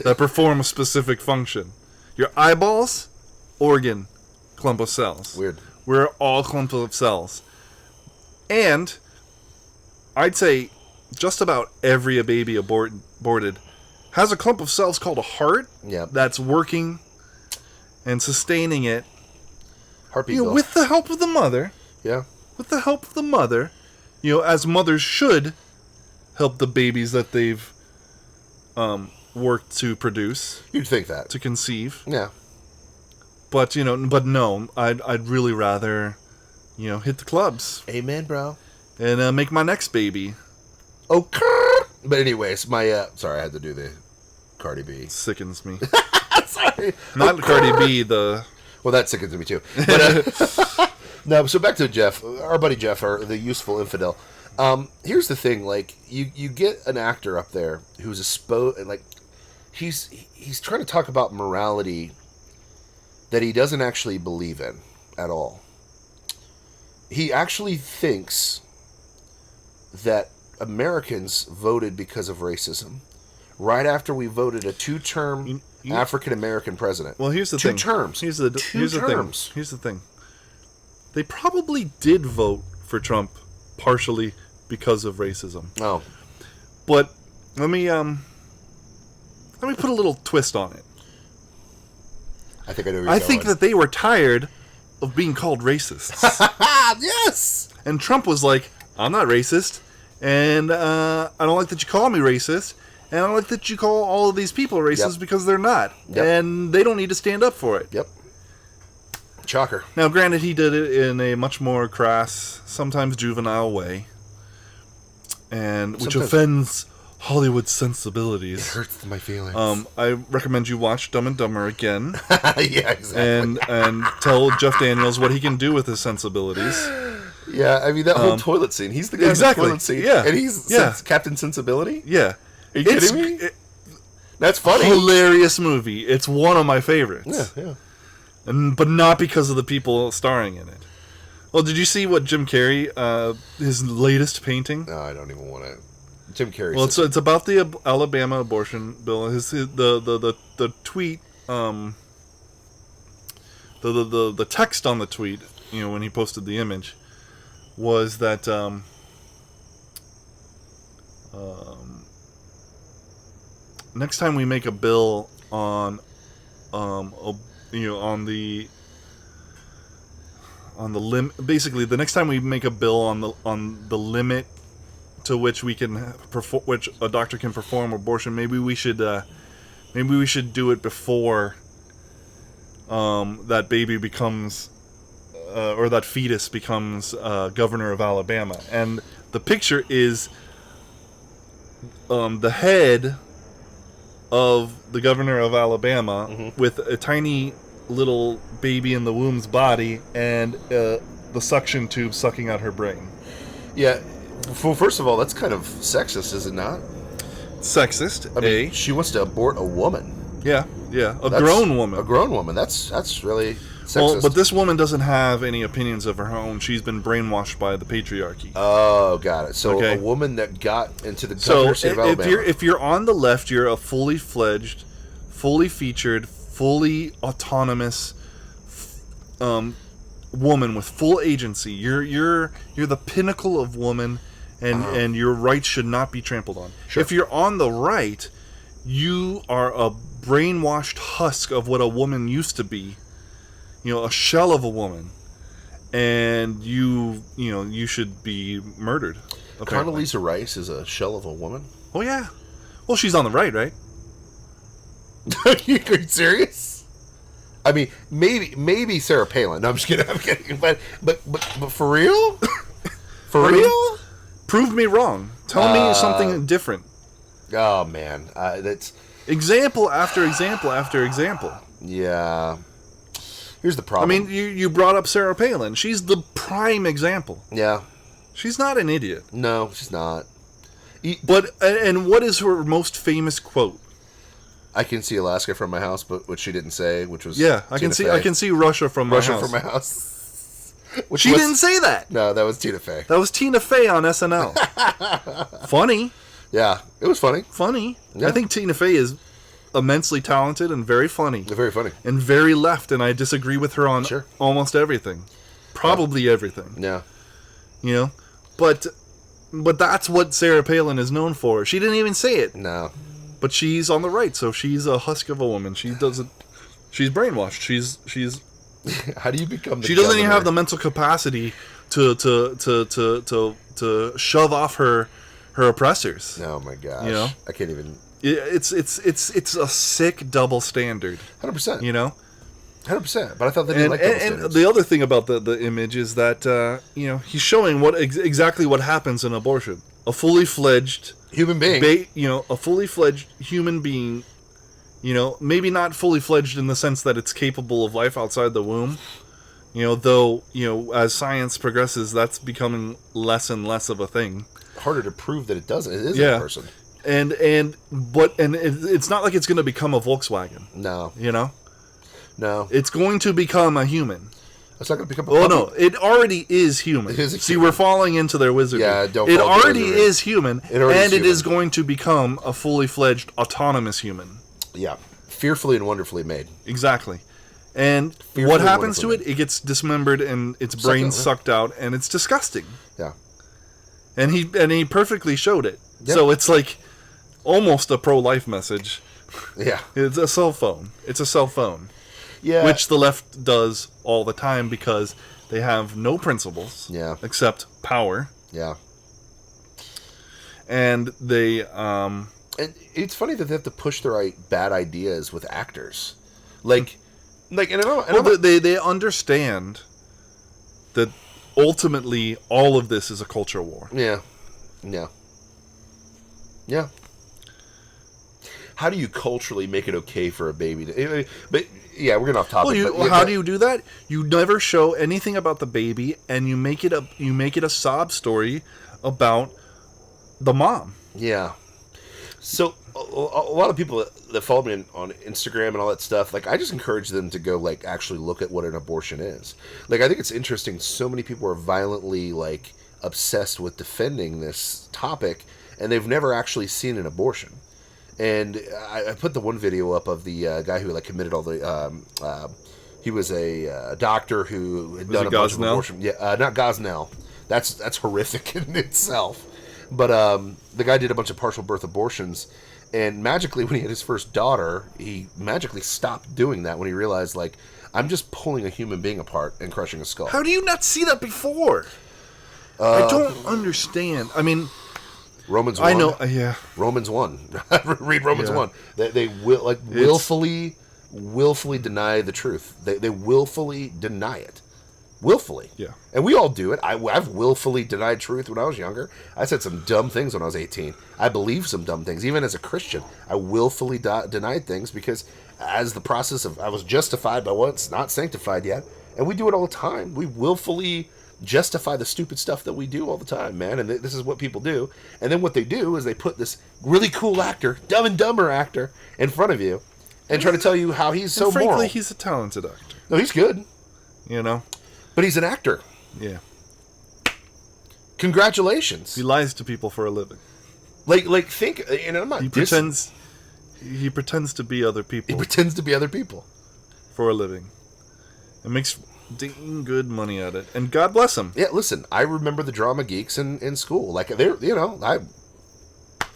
that perform a specific function. Your eyeballs, organ, clump of cells. Weird. We're all clumps of cells. And I'd say just about every baby aborted has a clump of cells called a heart that's working and sustaining it. Heartbeat. With the help of the mother. Yeah. With the help of the mother, as mothers should help the babies that they've worked to produce. You'd think that. To conceive. Yeah. But, no, I'd really rather, hit the clubs. Amen, bro. And make my next baby. Okay. But anyways, sorry, I had to do the Cardi B. Sickens me. Sorry. Not Cardi B, the... Well, that sickens me too. But, no, so back to Jeff, our buddy Jeff, the useful infidel. Here's the thing, you get an actor up there who's he's trying to talk about morality that he doesn't actually believe in at all. He actually thinks that Americans voted because of racism right after we voted a two-term African-American president. Well, here's the thing. 2 terms. Here's the thing. They probably did vote for Trump partially because of racism. Oh. But let me put a little twist on it. I think I know where you're going. I think that they were tired of being called racists. Yes! And Trump was like, I'm not racist, and I don't like that you call me racist, and I don't like that you call all of these people racist because they're not. Yep. And they don't need to stand up for it. Yep. Shocker. Now, granted, he did it in a much more crass, sometimes juvenile way, which offends Hollywood sensibilities. It hurts my feelings. I recommend you watch Dumb and Dumber again. Yeah, exactly. And tell Jeff Daniels what he can do with his sensibilities. Yeah, I mean, that whole toilet scene. He's the guy in the toilet scene. Yeah. And he's Captain Sensibility? Yeah. Are you kidding me? That's funny. Hilarious movie. It's one of my favorites. Yeah. But not because of the people starring in it. Well, did you see what Jim Carrey, his latest painting? No, I don't even want to. Jim Carrey. Well, says it's about the Alabama abortion bill. The tweet, the text on the tweet, when he posted the image, was that next time we make a bill on the limit, basically the next time we make a bill on the limit to which we can which a doctor can perform abortion, maybe we should do it before that baby becomes or that fetus becomes governor of Alabama. And the picture is the head of the governor of Alabama with a tiny little baby in the womb's body and the suction tube sucking out her brain. Yeah. Well, first of all, that's kind of sexist, is it not? Sexist. I mean, she wants to abort a woman. Yeah. A grown woman. A grown woman. That's really sexist. Well, but this woman doesn't have any opinions of her own. She's been brainwashed by the patriarchy. Oh, got it. So okay. A woman that got into the governorship of Alabama. If you're on the left, you're a fully fledged, fully featured, fully autonomous woman with full agency. You're the pinnacle of woman, and your rights should not be trampled on. Sure. If you're on the right, you are a brainwashed husk of what a woman used to be. A shell of a woman, and you should be murdered. Apparently. Condoleezza Rice is a shell of a woman? Oh yeah. Well, she's on the right? Are you serious? I mean, maybe Sarah Palin. No, I'm just kidding. But for real? For real? Prove me wrong. Tell me something different. Oh man, that's example after example after example. Yeah. Here's the problem. I mean, you brought up Sarah Palin. She's the prime example. Yeah. She's not an idiot. No, she's not. And what is her most famous quote? I can see Alaska from my house, but what she didn't say, which was I can see Russia from my house. She didn't say that. No, that was Tina Fey. That was Tina Fey on SNL. Funny. Yeah, it was funny. Yeah. I think Tina Fey is immensely talented and very funny. Very funny. And very left, and I disagree with her on almost everything. Probably everything. Yeah. But that's what Sarah Palin is known for. She didn't even say it. No. But she's on the right, so she's a husk of a woman. She's brainwashed. She's How do you become the She doesn't even governor? have the mental capacity to shove off her oppressors. Oh my gosh. I can't even. It's a sick double standard. 100%. 100%. But I thought they didn't like double standards. And the other thing about the image is that he's showing exactly what happens in abortion. A fully fledged human being. A fully fledged human being. Maybe not fully fledged in the sense that it's capable of life outside the womb. Though as science progresses, that's becoming less and less of a thing. Harder to prove that it doesn't. It is a person. And it's not like it's going to become a Volkswagen. No. No. It's going to become a human. It's not going to become a puppy. No. It already is human. See, we're falling into their wizardry. Yeah, don't It fall already into wizardry. is human, and it is going to become a fully fledged autonomous human. Yeah. Fearfully and wonderfully made. Exactly. And what happens to it? It gets dismembered and its brain sucked out, and it's disgusting. Yeah. And he perfectly showed it. Yep. So it's like almost a pro-life message. Yeah. It's a cell phone. It's a cell phone. Yeah. Which the left does all the time because they have no principles. Yeah. Except power. Yeah. And they and it's funny that they have to push their bad ideas with actors. Like and they understand that ultimately all of this is a culture war. Yeah. Yeah. Yeah. How do you culturally make it okay for a baby to... But, yeah, we're getting off topic. How do you do that? You never show anything about the baby, and you make it a sob story about the mom. Yeah. So, a lot of people that follow me on Instagram and all that stuff, I just encourage them to go, actually look at what an abortion is. I think it's interesting. So many people are violently, obsessed with defending this topic. and they've never actually seen an abortion. And I put the one video up of the guy who like committed all the. He was a doctor who had done a bunch of abortion. Yeah, not Gosnell. That's horrific in itself. But the guy did a bunch of partial birth abortions, and magically, when he had his first daughter, he magically stopped doing that when he realized, like, I'm just pulling a human being apart and crushing a skull. How do you not see that before? I don't understand. I mean, Romans 1. I know. Yeah. Romans 1. Read Romans 1. They will willfully deny the truth. They willfully deny it. Willfully. Yeah. And we all do it. I've willfully denied truth when I was younger. I said some dumb things when I was 18. I believed some dumb things. Even as a Christian, I willfully denied things because as the process of, I was justified by what's not sanctified yet. And we do it all the time. We willfully justify the stupid stuff that we do all the time, man. And this is what people do. And then what they do is they put this really cool actor, Dumb and Dumber actor, in front of you and try to tell you how he's so frankly, moral. He's a talented actor. No, he's good. You know? But he's an actor. Yeah. Congratulations. He lies to people for a living. Like think, and I'm not. He pretends to be other people. He pretends to be other people for a living, and makes dang good money at it. And God bless him. Yeah, listen, I remember the drama geeks in school. Like they're,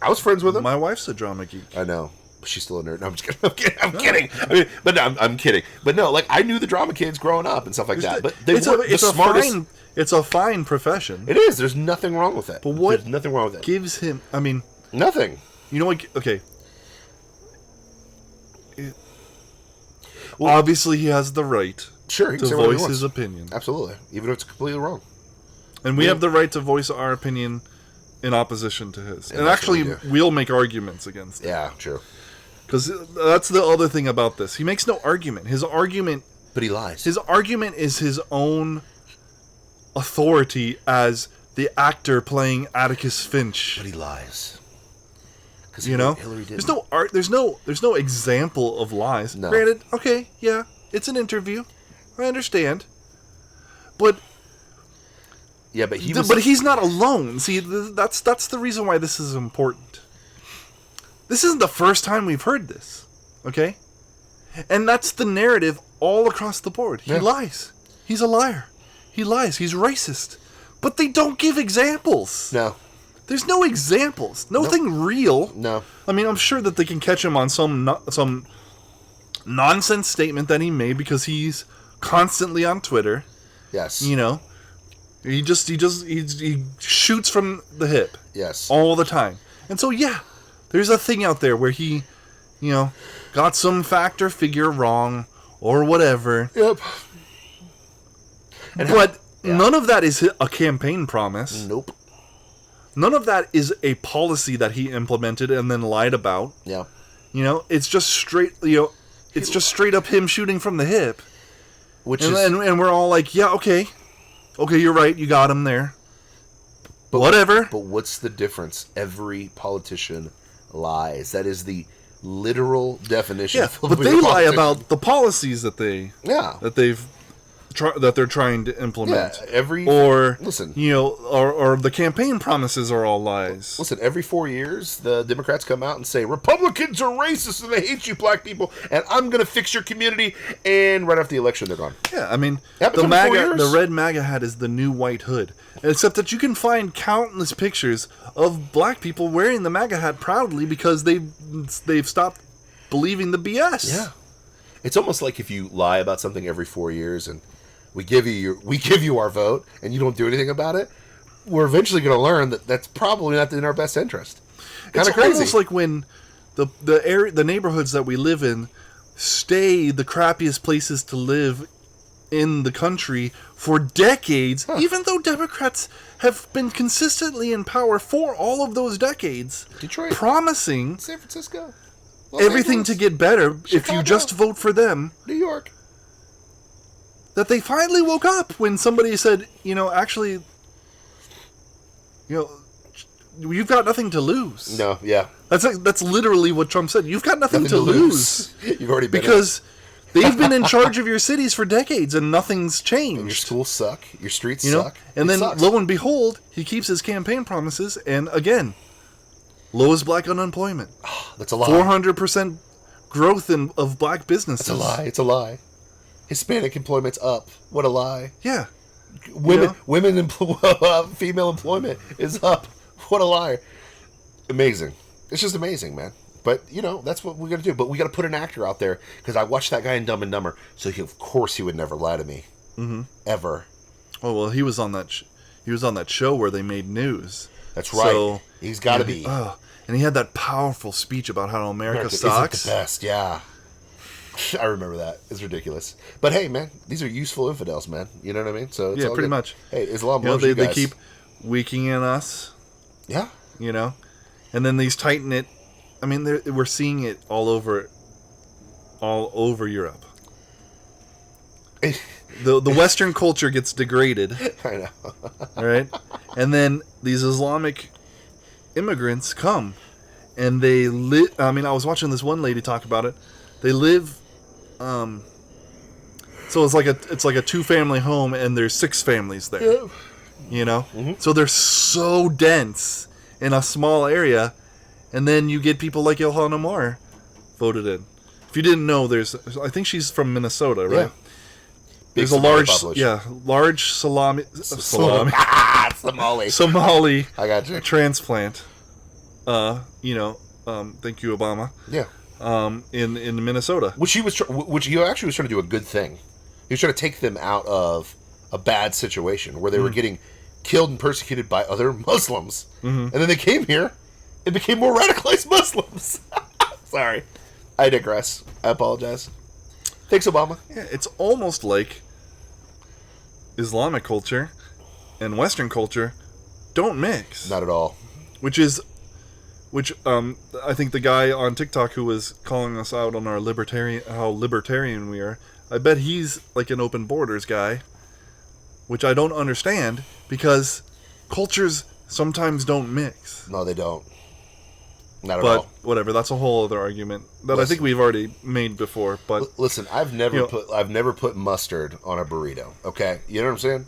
I was friends with them. My wife's a drama geek. I know. She's still a nerd. No, I'm just kidding. I'm kidding. I mean, but no, I'm kidding. But no, like I knew the drama kids growing up and stuff like that. But they weren't the smartest. It's a fine profession. It is. There's nothing wrong with it. But what? There's nothing wrong with it. Gives him? I mean, nothing. You know what? Okay. Well, obviously, he has the right. Sure, to voice his opinion. Absolutely, even if it's completely wrong. And we have the right to voice our opinion in opposition to his. And actually, we'll make arguments against it. Yeah, true. Because that's the other thing about this. He makes no argument. His argument... But he lies. His argument is his own authority as the actor playing Atticus Finch. But he lies. You know? There's no art. There's no example of lies. No. Granted, okay, yeah, it's an interview. I understand. But... Yeah, but But he's not alone. See, that's the reason why this is important. This isn't the first time we've heard this, okay? And that's the narrative all across the board. He lies. He's a liar. He lies. He's racist. But they don't give examples. No. There's no examples. Nothing real. No. I mean, I'm sure that they can catch him on some nonsense statement that he made because he's constantly on Twitter. Yes. You know? He shoots from the hip. Yes. All the time. And so, yeah, there's a thing out there where he, got some fact or figure wrong or whatever. Yep. But none of that is a campaign promise. Nope. None of that is a policy that he implemented and then lied about. Yeah. It's just straight, it's just straight up him shooting from the hip. And we're all like, yeah, okay. Okay, you're right. You got him there. But whatever. But what's the difference? Every politician lies. That is the literal definition. Yeah, but they lie about the policies that they're trying to implement. Yeah, listen, or the campaign promises are all lies. Listen, every 4 years, the Democrats come out and say Republicans are racist and they hate you, black people, and I'm going to fix your community. And right after the election, they're gone. Yeah, I mean, the red MAGA hat is the new white hood, except that you can find countless pictures of black people wearing the MAGA hat proudly because they've stopped believing the BS. Yeah, it's almost like if you lie about something every 4 years and we give you our vote, and you don't do anything about it, we're eventually going to learn that that's probably not in our best interest. Kind of crazy. It's almost like when the neighborhoods that we live in stay the crappiest places to live in the country for decades, even though Democrats have been consistently in power for all of those decades, Detroit, promising San Francisco, everything Angeles, to get better Chicago, if you just vote for them. New York. That they finally woke up when somebody said, actually, you've got nothing to lose. No, yeah. That's literally what Trump said. You've got nothing to lose. You've already been because they've been in charge of your cities for decades and nothing's changed. And your schools suck. Your streets suck. And then, lo and behold, he keeps his campaign promises, and again, Lowest black unemployment. That's a lie. 400% growth of black businesses. It's a lie. It's a lie. Hispanic employment's up. What a lie. Yeah. Female employment is up. What a lie. Amazing. It's just amazing, man. But, that's what we got to do. But we got to put an actor out there, because I watched that guy in Dumb and Dumber, so of course he would never lie to me. Mm-hmm. Ever. Oh, well, he was on that show where they made news. That's right. So, he's got to be. And he had that powerful speech about how America sucks. Isn't the best, yeah. I remember that. It's ridiculous. But hey, man, these are useful infidels, man. You know what I mean? So it's all pretty good. much. Hey, Islam loves you guys. They keep weakening us. Yeah. And then these tighten it. I mean, we're seeing it all over Europe. The Western culture gets degraded. I know. All right? And then these Islamic immigrants come, and they live. I mean, I was watching this one lady talk about it. They live. So it's like a 2-family home, and there's 6 families there. Yeah. Mm-hmm. So they're so dense in a small area, and then you get people like Ilhan Omar voted in. If you didn't know, I think she's from Minnesota, right? Yeah. There's a large Somali. I got you. Transplant. Thank you, Obama. Yeah. In Minnesota, which he actually was trying to do a good thing. He was trying to take them out of a bad situation where they were getting killed and persecuted by other Muslims, and then they came here and became more radicalized Muslims. Sorry, I digress. I apologize. Thanks, Obama. Yeah, it's almost like Islamic culture and Western culture don't mix. Not at all. Which I think the guy on TikTok who was calling us out on how libertarian we are, I bet he's like an open borders guy, which I don't understand, because cultures sometimes don't mix. No, they don't. Not at all. But whatever, that's a whole other argument that I think we've already made before. But listen, I've never put mustard on a burrito. Okay, you know what I'm saying?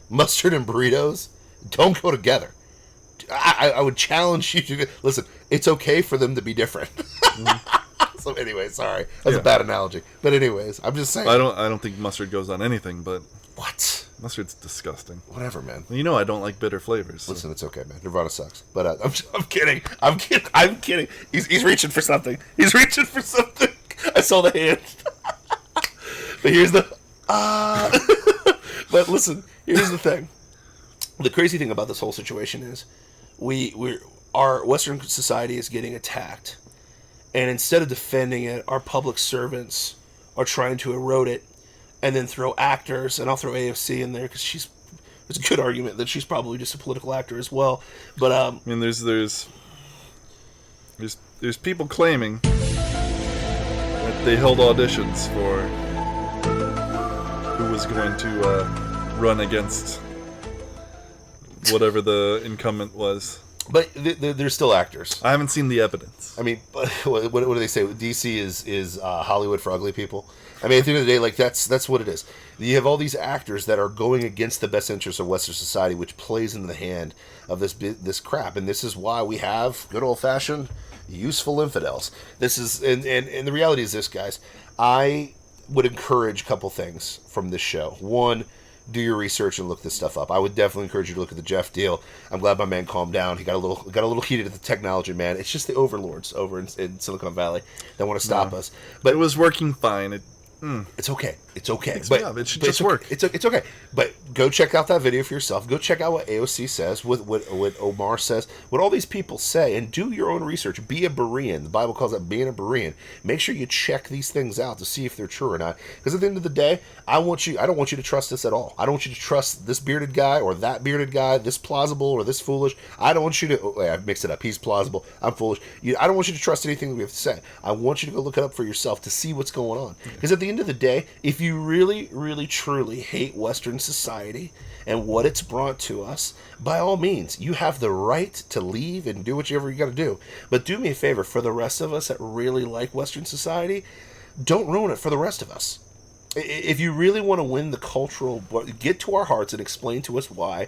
Mustard and burritos don't go together. I would challenge you to listen. It's okay for them to be different. So anyway, sorry, that's a bad analogy. But anyways, I'm just saying. I don't think mustard goes on anything. But what? Mustard's disgusting. Whatever, man. I don't like bitter flavors. So. Listen, it's okay, man. Nirvana sucks. But I'm kidding. I'm kidding. He's reaching for something. I saw the hand. But here's the. But listen, here's the thing. The crazy thing about this whole situation is, our Western society is getting attacked, and instead of defending it, our public servants are trying to erode it, and then throw actors, and I'll throw AFC in there because there's a good argument that she's probably just a political actor as well. But I mean, there's people claiming that they held auditions for who was going to run against whatever the incumbent was. But they're still actors. I haven't seen the evidence. I mean, what do they say? DC is Hollywood for ugly people. I mean, at the end of the day, like that's what it is. You have all these actors that are going against the best interests of Western society, which plays into the hand of this crap. And this is why we have good old fashioned useful infidels. This is and the reality is this, guys. I would encourage a couple things from this show. One, do your research and look this stuff up. I would definitely encourage you to look at the Jeff deal. I'm glad my man calmed down. He got a little heated at the technology, man. It's just the overlords over in Silicon Valley that want to stop us. But it was working fine. It's okay. It's okay. It should just work. It's okay. But go check out that video for yourself. Go check out what AOC says, what Omar says, what all these people say, and do your own research. Be a Berean. The Bible calls that being a Berean. Make sure you check these things out to see if they're true or not. Because at the end of the day, I don't want you to trust this at all. I don't want you to trust this bearded guy or that bearded guy, this plausible or this foolish. I don't want you to. Oh, I mixed it up. He's plausible. I'm foolish. I don't want you to trust anything that we have to say. I want you to go look it up for yourself to see what's going on. Because at the end of the day, if you really, really, truly hate Western society and what it's brought to us, by all means, you have the right to leave and do whatever you got to do. But do me a favor, for the rest of us that really like Western society, don't ruin it for the rest of us. If you really want to win the cultural, get to our hearts and explain to us why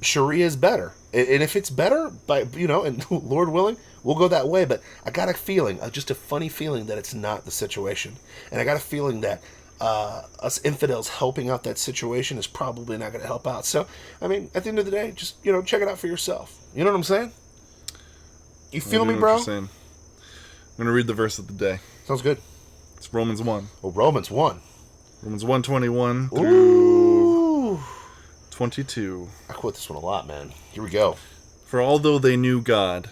Sharia is better. And if it's better, and Lord willing, We'll go that way, but I got a feeling, just a funny feeling that it's not the situation. And I got a feeling that us infidels helping out that situation is probably not going to help out. So, I mean, at the end of the day, just, check it out for yourself. You know what I'm saying? You feel me, bro? I'm going to read the verse of the day. Sounds good. It's Romans 1. Oh, Romans 1. Romans 1:21 through Ooh. 22. I quote this one a lot, man. Here we go. For although they knew God,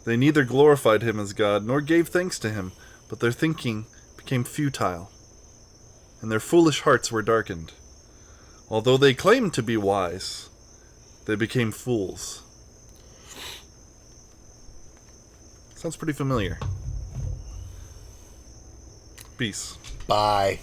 they neither glorified him as God nor gave thanks to him, but their thinking became futile, and their foolish hearts were darkened. Although they claimed to be wise, they became fools. Sounds pretty familiar. Peace. Bye.